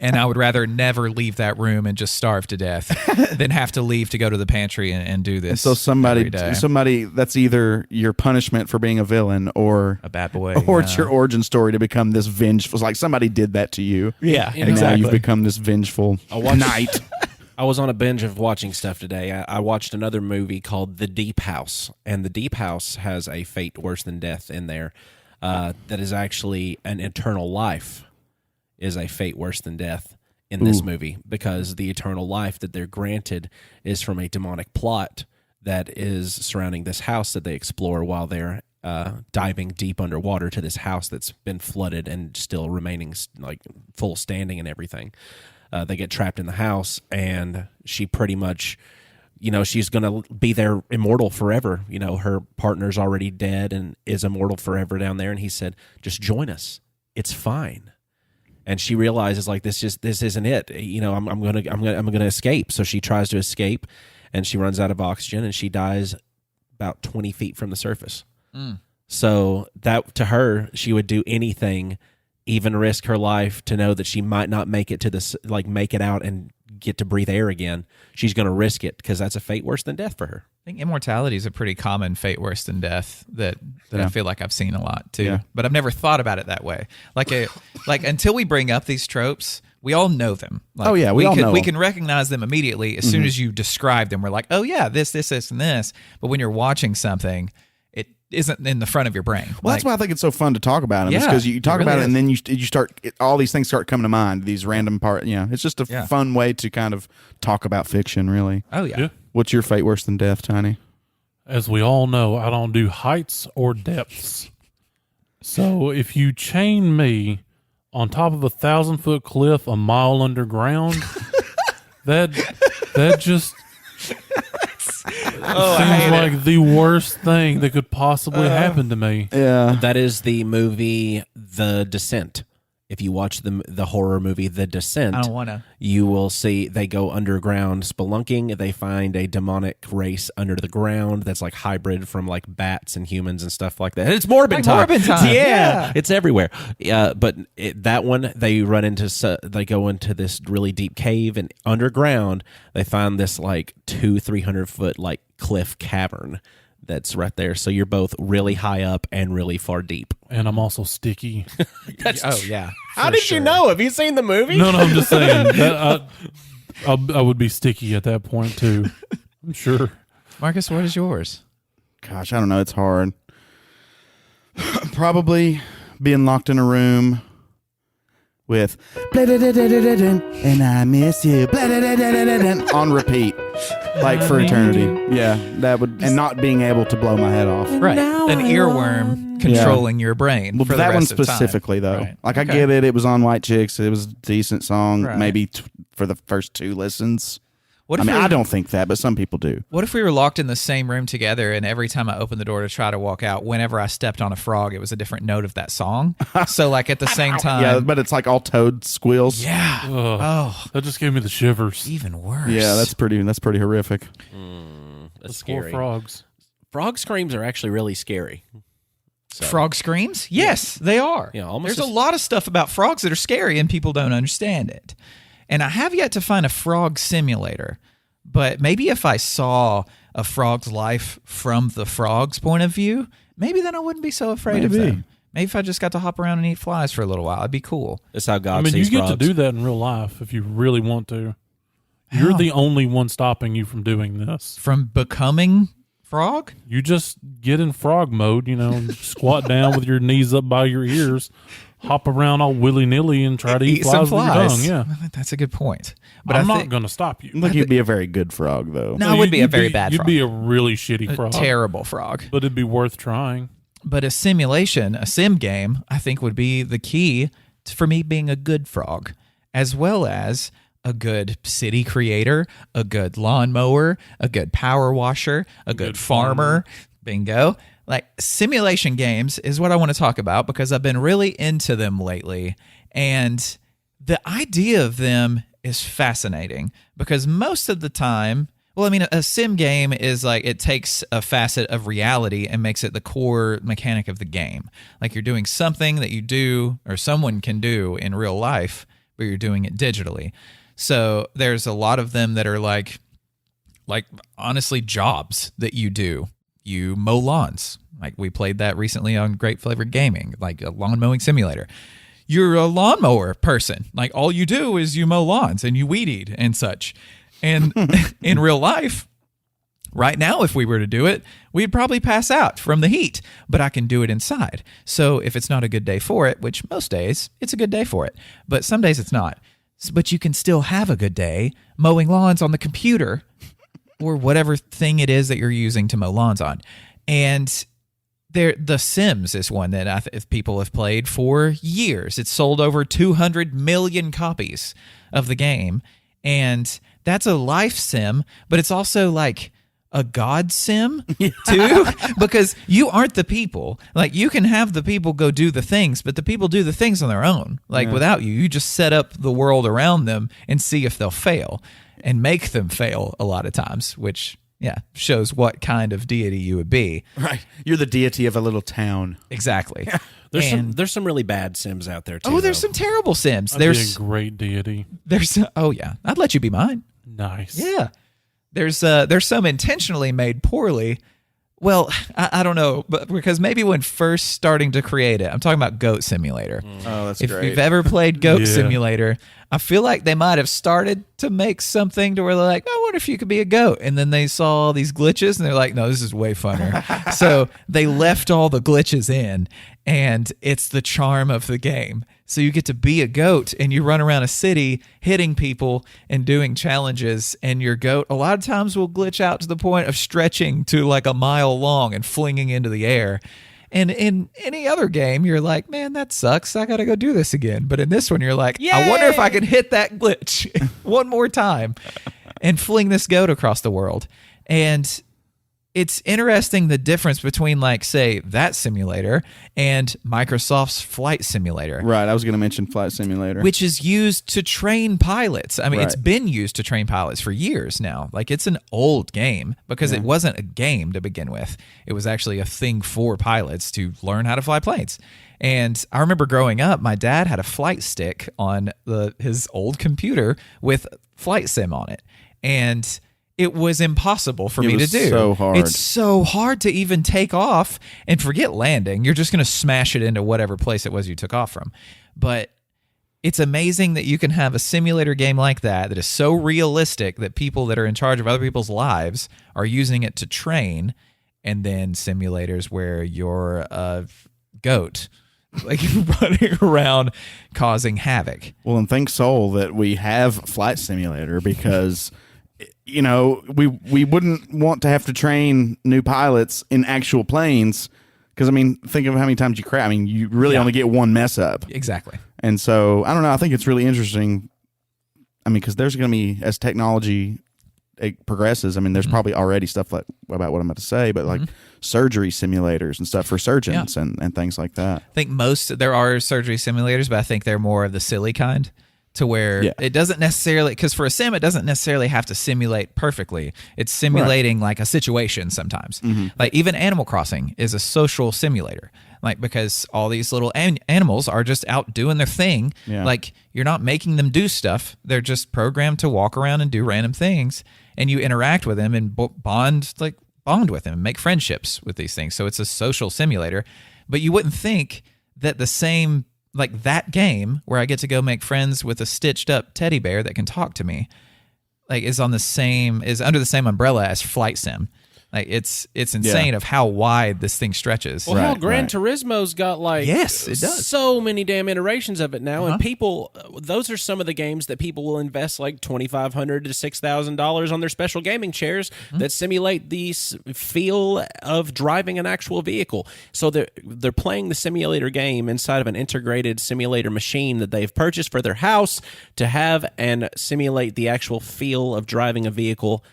And I would rather never leave that room and just starve to death than have to leave to go to the pantry and do this. So every day. somebody that's either your punishment for being a villain or A bad boy. or it's your origin story to become this vengeful. It's like somebody did that to you. Yeah, And now you've become this vengeful knight. I was on a binge of watching stuff today. I watched another movie called The Deep House, and The Deep House has a fate worse than death in there that is actually an eternal life is a fate worse than death in this movie because the eternal life that they're granted is from a demonic plot that is surrounding this house that they explore while they're diving deep underwater to this house that's been flooded and still remaining like full standing and everything. They get trapped in the house, and she pretty much, you know, she's going to be there immortal forever. You know, her partner's already dead and is immortal forever down there. And he said, just join us. It's fine. And she realizes like, this isn't it. You know, I'm going to escape. So she tries to escape, and she runs out of oxygen, and she dies about 20 feet from the surface. So that to her, she would do anything, even risk her life to know that she might not make it to this, like make it out and get to breathe air again, she's going to risk it because that's a fate worse than death for her. I think immortality is a pretty common fate worse than death that I feel like I've seen a lot too. Yeah. But I've never thought about it that way. Like until we bring up these tropes, we all know them. Like, Oh, yeah, we all know We them. can recognize them immediately as soon as you describe them. We're like, oh yeah, this, and this. But when you're watching something, it isn't in the front of your brain. Well, that's why I think it's so fun to talk about them. Yeah, Because you talk it about really it, and then you start all these things start coming to mind. These random part, it's just a Yeah. fun way to kind of talk about fiction. Really. Oh yeah. Yeah. What's your fate worse than death, Tiny? As we all know, I don't do heights or depths. So if you chain me on top of a 1,000-foot cliff a mile underground, that just seems like the worst thing that could possibly happen to me. Yeah. That is the movie The Descent. If you watch the horror movie The Descent, I don't want to. you will see they go underground spelunking. They find a demonic race under the ground that's like hybrid from like bats and humans and stuff like that. And it's Morbid Like time. Morbid time, Yeah, yeah. it's everywhere. But that one, they run into, they go into this really deep cave, and underground they find this like 200-300 foot like cliff cavern that's right there. So you're both really high up and really far deep. And I'm also sticky. Oh yeah. How did you know? Have you seen the movie? No, I'm just saying that I would be sticky at that point too. I'm sure. Marcus, what is yours? Gosh, I don't know. It's hard. Probably being locked in a room with and I miss you on repeat, like for eternity. Yeah, that would, and not being able to blow my head off. Right. An earworm controlling your brain. Well, for the that one rest of time. specifically, though. Right. Like, I Okay. get it. It was on White Chicks. It was a decent song, Right. maybe for the first 2 listens. What I if mean, we- I don't think that, but some people do. What if we were locked in the same room together, and every time I opened the door to try to walk out, whenever I stepped on a frog, it was a different note of that song? So, like, at the same time. Yeah, but it's like all toad squeals. Yeah. Ugh, Oh, that just gave me the shivers. even worse. Yeah, that's pretty horrific. That's Poor scary. frogs. Frog screams are actually really scary. So, Frog screams? Yes, they are. Yeah, almost There's as- a lot of stuff about frogs that are scary, and people don't understand it. And I have yet to find a frog simulator. But maybe if I saw a frog's life from the frog's point of view, maybe then I wouldn't be so afraid of Maybe. them. Maybe if I just got to hop around and eat flies for a little while, it'd be cool. That's how God I mean, you sees get frogs. to do that in real life if you really want to. You're How? the only one stopping you from doing this. From becoming frog? You just get in frog mode, squat down with your knees up by your ears, hop around all willy-nilly and try to eat some flies with your tongue. Yeah. That's a good point. But But I'm I not think going to stop you. Like, you'd be a very good frog, though. No, I would be a you'd very bad You'd frog. be a really shitty a frog. terrible frog. But it'd be worth trying. But a simulation, a sim game, I think would be the key for me being a good frog, as well as a good city creator, a good lawnmower, a good power washer, a good farmer. Bingo. Like, simulation games is what I want to talk about because I've been really into them lately. And the idea of them is fascinating because most of the time, well, I mean, a sim game is like it takes a facet of reality and makes it the core mechanic of the game. Like, you're doing something that you do or someone can do in real life, but you're doing it digitally. So there's a lot of them that are like honestly jobs that you do. You mow lawns. Like, we played that recently on Grape Flavored Gaming, like a lawn mowing simulator. You're a lawnmower person. Like, all you do is you mow lawns and you weed eat and such. And in real life, right now, if we were to do it, we'd probably pass out from the heat, but I can do it inside. So if it's not a good day for it, which most days it's a good day for it, but some days it's not. But you can still have a good day mowing lawns on the computer or whatever thing it is that you're using to mow lawns on. And The Sims is one that people have played for years. It's sold over 200 million copies of the game. And that's a life sim, but it's also like a god sim too, because you aren't the people. Like, you can have the people go do the things, but the people do the things on their own. Like, without you, you just set up the world around them and see if they'll fail and make them fail a lot of times, which Yeah, shows what kind of deity you would be. Right. You're the deity of a little town. Exactly. There's some really bad Sims out there too. Oh, there's some terrible Sims. I'd There's be a great deity. oh yeah, I'd let you be mine. Nice. Yeah. There's some intentionally made poorly. Well, I don't know, but because maybe when first starting to create it, I'm talking about Goat Simulator. Oh, that's If great. you've ever played Goat Yeah. Simulator, I feel like they might have started to make something to where they're like, I wonder if you could be a goat. And then they saw all these glitches and they're like, no, this is way funner. So they left all the glitches in, and it's the charm of the game. So you get to be a goat and you run around a city hitting people and doing challenges, and your goat a lot of times will glitch out to the point of stretching to like a mile long and flinging into the air. And in any other game, you're like, man, that sucks. I got to go do this again. But in this one, you're like, I wonder if I can hit that glitch one more time and fling this goat across the world. And it's interesting the difference between, like, say, that simulator and Microsoft's Flight Simulator. Right. I was going to mention Flight Simulator. Which is used to train pilots. I mean, it's Right. been used to train pilots for years now. Like, it's an old game because it wasn't a game to begin with. It was actually a thing for pilots to learn how to fly planes. And I remember growing up, my dad had a flight stick on his old computer with Flight Sim on it. And it was impossible for me to was do. so hard. It's so hard to even take off, and forget landing. You're just going to smash it into whatever place it was you took off from. But it's amazing that you can have a simulator game like that is so realistic that people that are in charge of other people's lives are using it to train, and then simulators where you're a goat, like running around causing havoc. Well, and thank Soul that we have Flight Simulator, because you know, we wouldn't want to have to train new pilots in actual planes, because I mean, think of how many times you crash. I mean, you really only get one mess up. Exactly. And so I don't know, I think it's really interesting. I mean, because there's going to be, as technology progresses, I mean, there's probably already stuff like about what I'm about to say, but like surgery simulators and stuff for surgeons and things like that. I think there are surgery simulators, but I think they're more of the silly kind, to where it doesn't necessarily, because for a sim, it doesn't necessarily have to simulate perfectly. It's simulating like a situation sometimes. Like even Animal Crossing is a social simulator, like, because all these little animals are just out doing their thing. Yeah. Like, you're not making them do stuff. They're just programmed to walk around and do random things, and you interact with them and bond with them and make friendships with these things. So it's a social simulator, but you wouldn't think that the same, like that game where I get to go make friends with a stitched up teddy bear that can talk to me, like is under the same umbrella as Flight Sim. Like it's insane of how wide this thing stretches. Well, hell, Gran Turismo's got like Yes, it does. so many damn iterations of it now, and people, those are some of the games that people will invest like $2,500 to $6,000 on their special gaming chairs that simulate the feel of driving an actual vehicle. So they're playing the simulator game inside of an integrated simulator machine that they've purchased for their house to have and simulate the actual feel of driving a vehicle.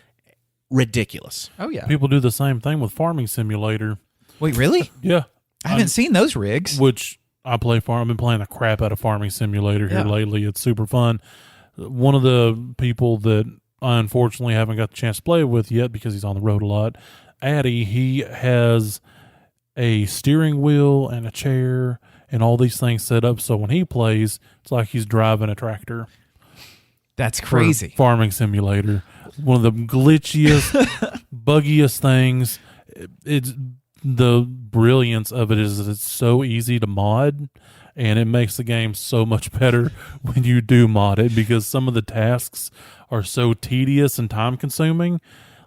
Ridiculous. Oh yeah. People do the same thing with Farming Simulator. Wait, really? Yeah. I haven't seen those rigs. Which I play I've been playing the crap out of Farming Simulator here lately. It's super fun. One of the people that I unfortunately haven't got the chance to play with yet because he's on the road a lot, Addy, he has a steering wheel and a chair and all these things set up, so when he plays, it's like he's driving a tractor. That's crazy. Farming Simulator. One of the glitchiest, buggiest things. It's the brilliance of it is that it's so easy to mod, and it makes the game so much better when you do mod it, because some of the tasks are so tedious and time consuming,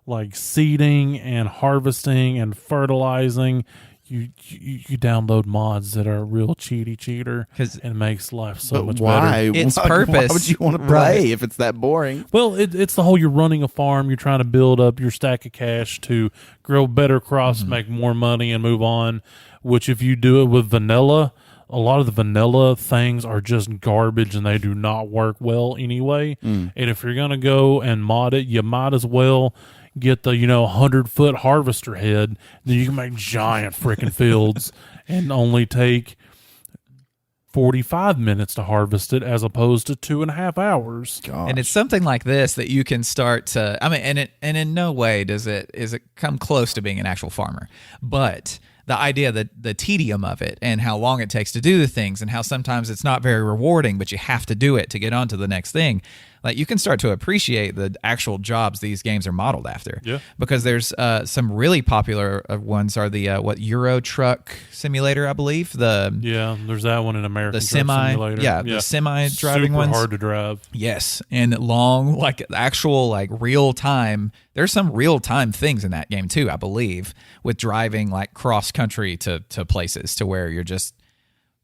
like seeding and harvesting and fertilizing. You download mods that are a real cheater, and it makes life so much better. Its Why purpose. would you want to play if it's that boring? Well, it's the whole, you're running a farm, you're trying to build up your stack of cash to grow better crops, make more money, and move on, which if you do it with vanilla, a lot of the vanilla things are just garbage and they do not work well anyway. And if you're going to go and mod it, you might as well get the 100-foot harvester head, then you can make giant freaking fields and only take 45 minutes to harvest it as opposed to 2.5 hours. And it's something like this that you can start to, I mean, and in no way is it come close to being an actual farmer, but the idea that the tedium of it and how long it takes to do the things and how sometimes it's not very rewarding, but you have to do it to get on to the next thing. Like, you can start to appreciate the actual jobs these games are modeled after. Yeah. Because there's some really popular ones are the Euro Truck Simulator, I believe. There's that one in American The Truck semi, Simulator. the semi driving Super ones. hard to drive. Yes, and long, like actual, like real time. There's some real time things in that game too, I believe, with driving like cross country to places to where you're just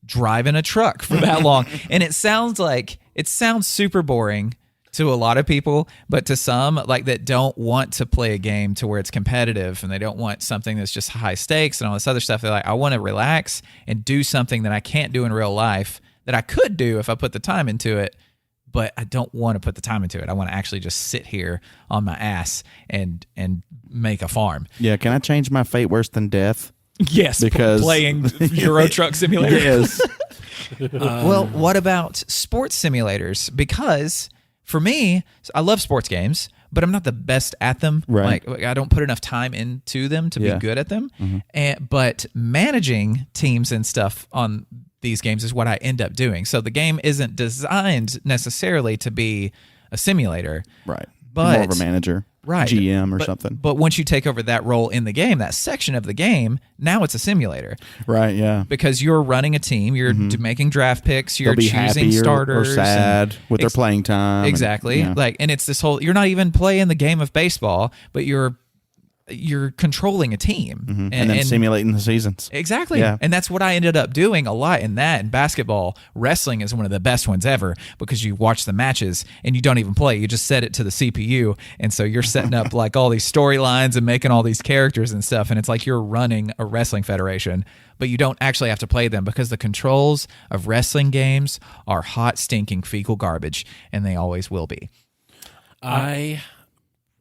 driving a truck for that long. And it sounds super boring to a lot of people, but to some like that don't want to play a game to where it's competitive and they don't want something that's just high stakes and all this other stuff. They're like, I want to relax and do something that I can't do in real life that I could do if I put the time into it, but I don't want to put the time into it. I want to actually just sit here on my ass and make a farm. Yeah, can I change my fate worse than death? Yes, Because playing Euro Truck Simulator. Yes. Well, what about sports simulators? Because for me, I love sports games, but I'm not the best at them. Right. Like, I don't put enough time into them to be good at them. Mm-hmm. But managing teams and stuff on these games is what I end up doing. So the game isn't designed necessarily to be a simulator. Right. But More of a manager. Right. GM or But- something. But once you take over that role in the game, that section of the game, now it's a simulator. Right, yeah. Because you're running a team, you're making draft picks, you're They'll be choosing happy starters or sad with their playing time. Exactly. And, yeah. Like, and it's this whole, you're not even playing the game of baseball, but you're controlling a team and then simulating the seasons. Exactly. Yeah. And that's what I ended up doing a lot in that. In basketball, wrestling is one of the best ones ever because you watch the matches and you don't even play. You just set it to the CPU. And so you're setting up like all these storylines and making all these characters and stuff. And it's like you're running a wrestling federation, but you don't actually have to play them because the controls of wrestling games are hot, stinking, fecal garbage. And they always will be. I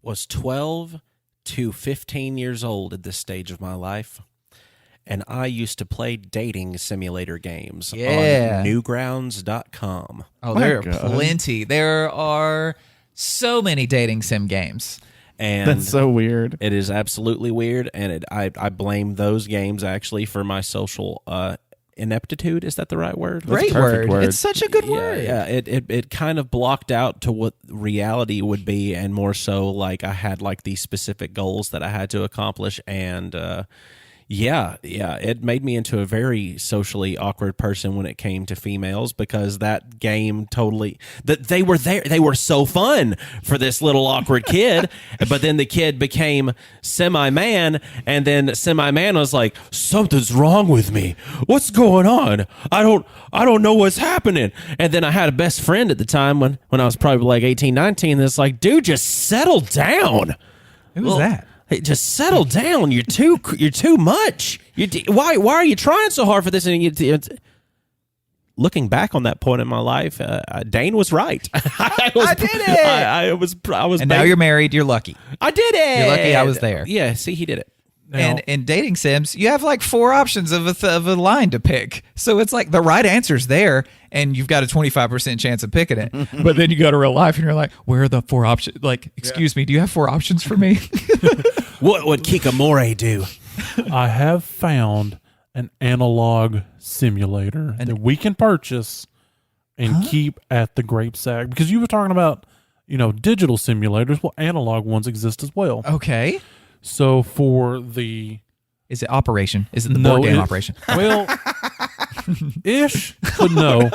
was 12 to 15 years old at this stage of my life, and I used to play dating simulator games on newgrounds.com. Oh, My there are God. plenty. There are so many dating sim games. And That's so weird. it is absolutely weird, and I blame those games actually for my social ineptitude. Is that the right word? Great perfect word. It's such a good word. Yeah, it kind of blocked out to what reality would be, and more so like I had like these specific goals that I had to accomplish, and it made me into a very socially awkward person when it came to females because that game totally they were there, they were so fun for this little awkward kid, but then the kid became semi-man, and then semi-man was like, something's wrong with me, what's going on, I don't know what's happening. And then I had a best friend at the time when I was probably like 18, 19, that's like, dude, just settle down. Who was that? Hey, just settle down. You're too much. Why are you trying so hard for this? And looking back on that point in my life, Dane was right. I did it. I was. And now you're married. You're lucky. I did it. You're lucky I was there. Yeah. See, he did it. And in dating sims, you have like 4 options of a line to pick. So it's like the right answer's there, and you've got a 25% chance of picking it. But then you go to real life, and you're like, where are the 4 options? Like, excuse me, do you have 4 options for me? What would Kikamore do? I have found an analog simulator that we can purchase and keep at the Grape Sack, because you were talking about, digital simulators. Well, analog ones exist as well. Okay. So for the Is it Operation? Is it the board game it- Operation? Well, ish, but no.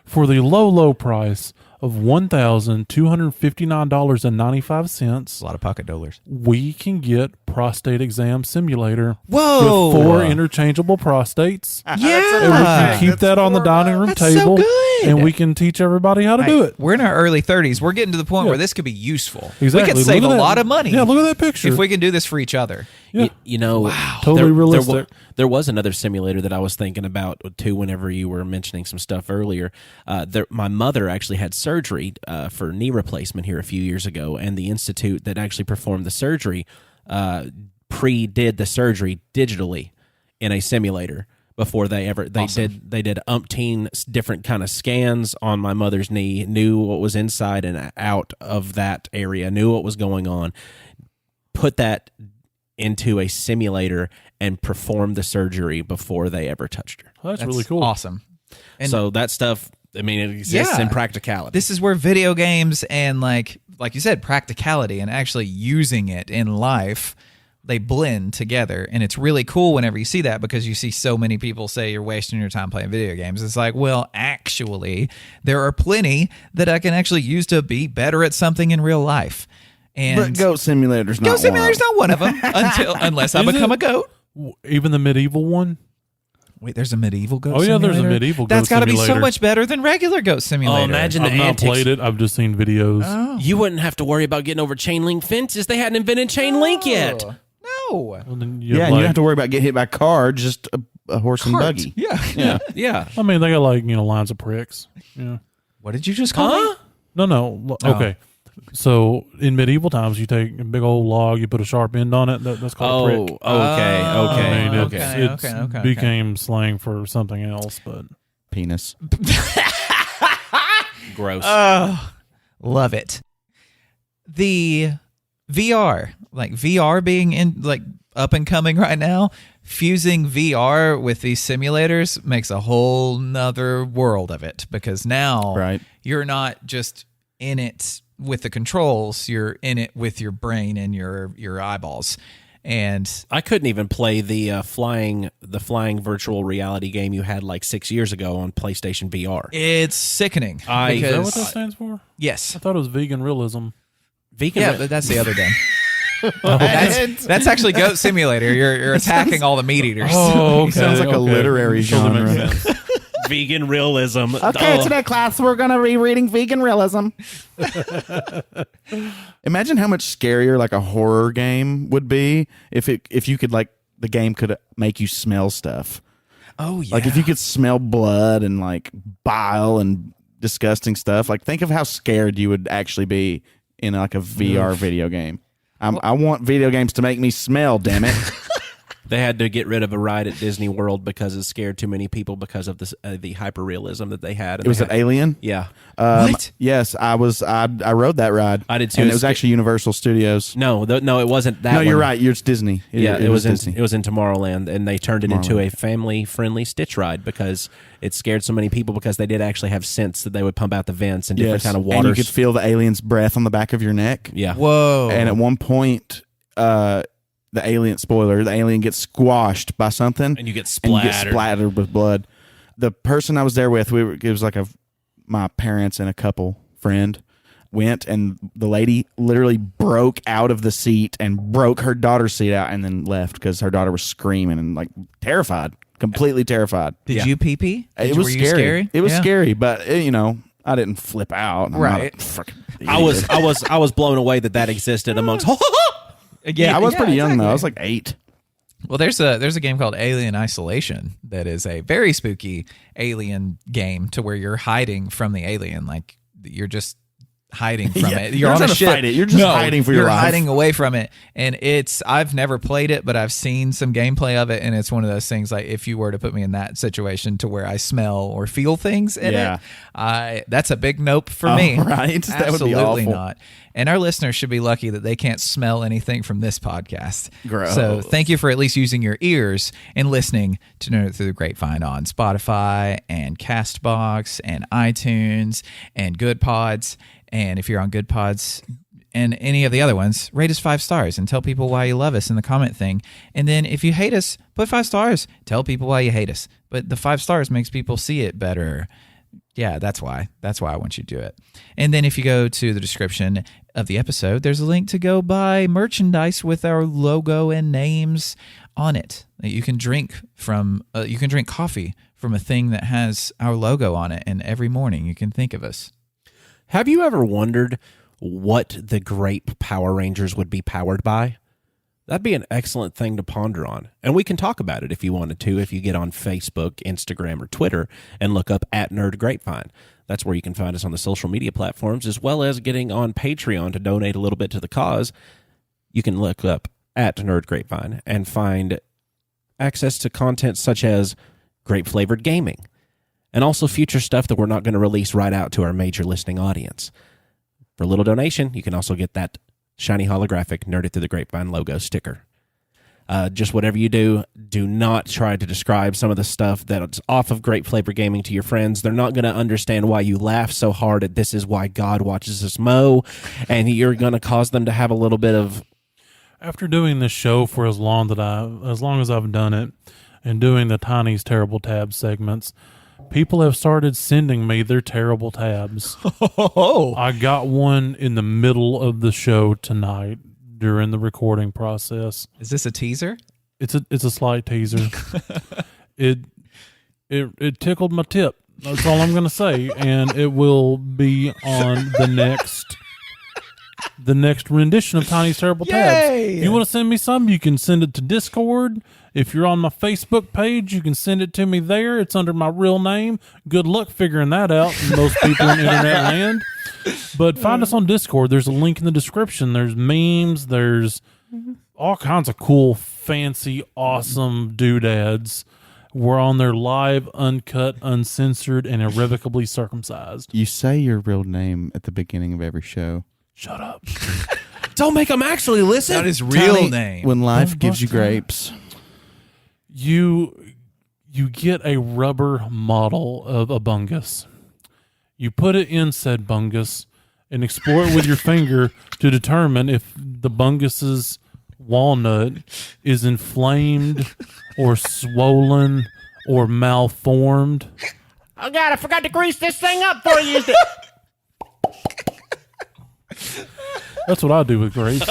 For the low price of $1,259.95, A lot of pocket dollars. we can get prostate exam simulator Whoa. with 4 interchangeable prostates. Yeah. And we can keep that on the dining room That's so table, good. and we can teach everybody how to do it. We're in our early 30s. We're getting to the point Yeah. where this could be useful. Exactly. We could save a Look at that. lot of money. Yeah, look at that picture. If we can do this for each other. Yeah. Totally realistic. There was another simulator that I was thinking about too. Whenever you were mentioning some stuff earlier, my mother actually had surgery for knee replacement here a few years ago, and the institute that actually performed the surgery pre-did the surgery digitally in a simulator. before they did umpteen different kind of scans on my mother's knee, knew what was inside and out of that area, knew what was going on, put that into a simulator and performed the surgery before they ever touched her. Well, that's really cool. Awesome. And so that stuff, I mean, it exists in practicality. This is where video games and like you said, practicality and actually using it in life, they blend together. And it's really cool whenever you see that, because you see so many people say you're wasting your time playing video games. It's like, well, actually, there are plenty that I can actually use to be better at something in real life. And But Goat Simulator's not Goat Simulator's one. not one of them unless I become a goat. Even the medieval one? Wait, there's a medieval goat Oh, yeah, simulator? there's a medieval That's goat got to be so simulator. much better than regular goat simulator. Oh, imagine the I've not antics. played it. I've just seen videos. Oh. You wouldn't have to worry about getting over chain link fences. They hadn't invented chain link yet. No. Well, then Yeah, and you don't have to worry about getting hit by a car, just a horse and Cart. buggy. Yeah. Yeah. I mean, they got lines of pricks. Yeah. What did you just call me? No. Okay. So in medieval times, you take a big old log, you put a sharp end on it. That's called a Oh, prick. okay. I mean, Okay. it's became slang for something else, but Penis. Gross. Oh, love it. The VR, like VR being in like up and coming right now, fusing VR with these simulators makes a whole nother world of it, because now Right. you're not just in it with the controls, you're in it with your brain and your eyeballs. And I couldn't even play the flying virtual reality game you had like 6 years ago on PlayStation VR. it's sickening. is that because, what that stands for? yes. I thought it was vegan realism. Vegan. Yeah, but that's the other game. That's actually Goat Simulator. You're attacking all the meat eaters. Oh, okay. Sounds like a literary Totally genre. makes sense. Vegan realism. Okay, today class we're gonna be reading vegan realism. Imagine how much scarier like a horror game would be if you could like the game could make you smell stuff. Oh yeah. Like if you could smell blood and like bile and disgusting stuff. Like think of how scared you would actually be in like a VR video game. I want video games to make me smell. Damn it. They had to get rid of a ride at Disney World because it scared too many people because of this, the hyper-realism that they had. It was an Alien. Yeah. What? Yes, I rode that ride. I did too. And it was actually Universal Studios. No, it wasn't that No, you're one. right. It's Disney. It was Disney. in Tomorrowland, and they turned it into a family-friendly Stitch ride because it scared so many people because they did actually have scents that they would pump out the vents and different kind of waters. And you could feel the alien's breath on the back of your neck. Yeah. Whoa. And at one point, the alien gets squashed by something. And you get And you splattered. get splattered with blood. The person I was there with, it was like my parents and a couple friend went, and the lady literally broke out of the seat and broke her daughter's seat out and then left because her daughter was screaming and like terrified, completely terrified. Did you pee-pee? It Were was you scary. It was Yeah. scary, but I didn't flip out. I'm not a Right. frickin' I idiot. was blown away that existed amongst. Yeah, I was pretty young though. I was exactly. like 8. Well, there's a game called Alien Isolation that is a very spooky alien game to where you're hiding from the alien, like you're just hiding from Yeah, it. you're You're on not a trying to ship. fight it. You're just hiding for your You're life. hiding away from it, and I've never played it, but I've seen some gameplay of it, and it's one of those things like if you were to put me in that situation to where I smell or feel things in Yeah. it, that's a big nope for Oh, me. right? That would be Absolutely awful. not. And our listeners should be lucky that they can't smell anything from this podcast. Gross. So thank you for at least using your ears and listening to Nerd It Through the Grapevine on Spotify and Castbox and iTunes and Good Pods. And if you're on Good Pods and any of the other ones, rate us 5 stars and tell people why you love us in the comment thing. And then if you hate us, put 5 stars. Tell people why you hate us. But the 5 stars makes people see it better. Yeah, that's why. That's why I want you to do it. And then if you go to the description of the episode, there's a link to go buy merchandise with our logo and names on it. You can drink coffee from a thing that has our logo on it, and every morning you can think of us. Have you ever wondered what the Grape Power Rangers would be powered by? That'd be an excellent thing to ponder on. And we can talk about it if you wanted to, if you get on Facebook, Instagram, or Twitter and look up @NerdGrapevine. That's where you can find us on the social media platforms, as well as getting on Patreon to donate a little bit to the cause. You can look up @NerdGrapevine and find access to content such as Grape Flavored Gaming, and also future stuff that we're not going to release right out to our major listening audience. For a little donation, you can also get that shiny holographic Nerded Through the Grapevine logo sticker. Just whatever you do, do not try to describe some of the stuff that's off of Grape Flavor Gaming to your friends. They're not going to understand why you laugh so hard at "This is why God watches us mow," and you're going to cause them to have a little bit of... After doing this show for as long as I've done it, and doing the Tiny's Terrible Tabs segments, people have started sending me their terrible tabs. I got one in the middle of the show tonight during the recording process. Is this a teaser? It's a slight teaser. It tickled my tip. That's all I'm going to say, and it will be on the next rendition of Tiny's Terrible Tabs. If you want to send me some, you can send it to Discord. If you're on my Facebook page, you can send it to me there. It's under my real name. Good luck figuring that out, most people in internet land. But find us on Discord. There's a link in the description. There's memes. There's all kinds of cool, fancy, awesome doodads. We're on there live, uncut, uncensored, and irrevocably circumcised. You say your real name at the beginning of every show. Shut up. Don't make them actually listen. That is real Tiny, name. When life gives you grapes. You get a rubber model of a bungus. You put it in said bungus and explore it with your finger to determine if the bungus's walnut is inflamed or swollen or malformed. Oh, God, I forgot to grease this thing up before I used it. That's what I do with grapes.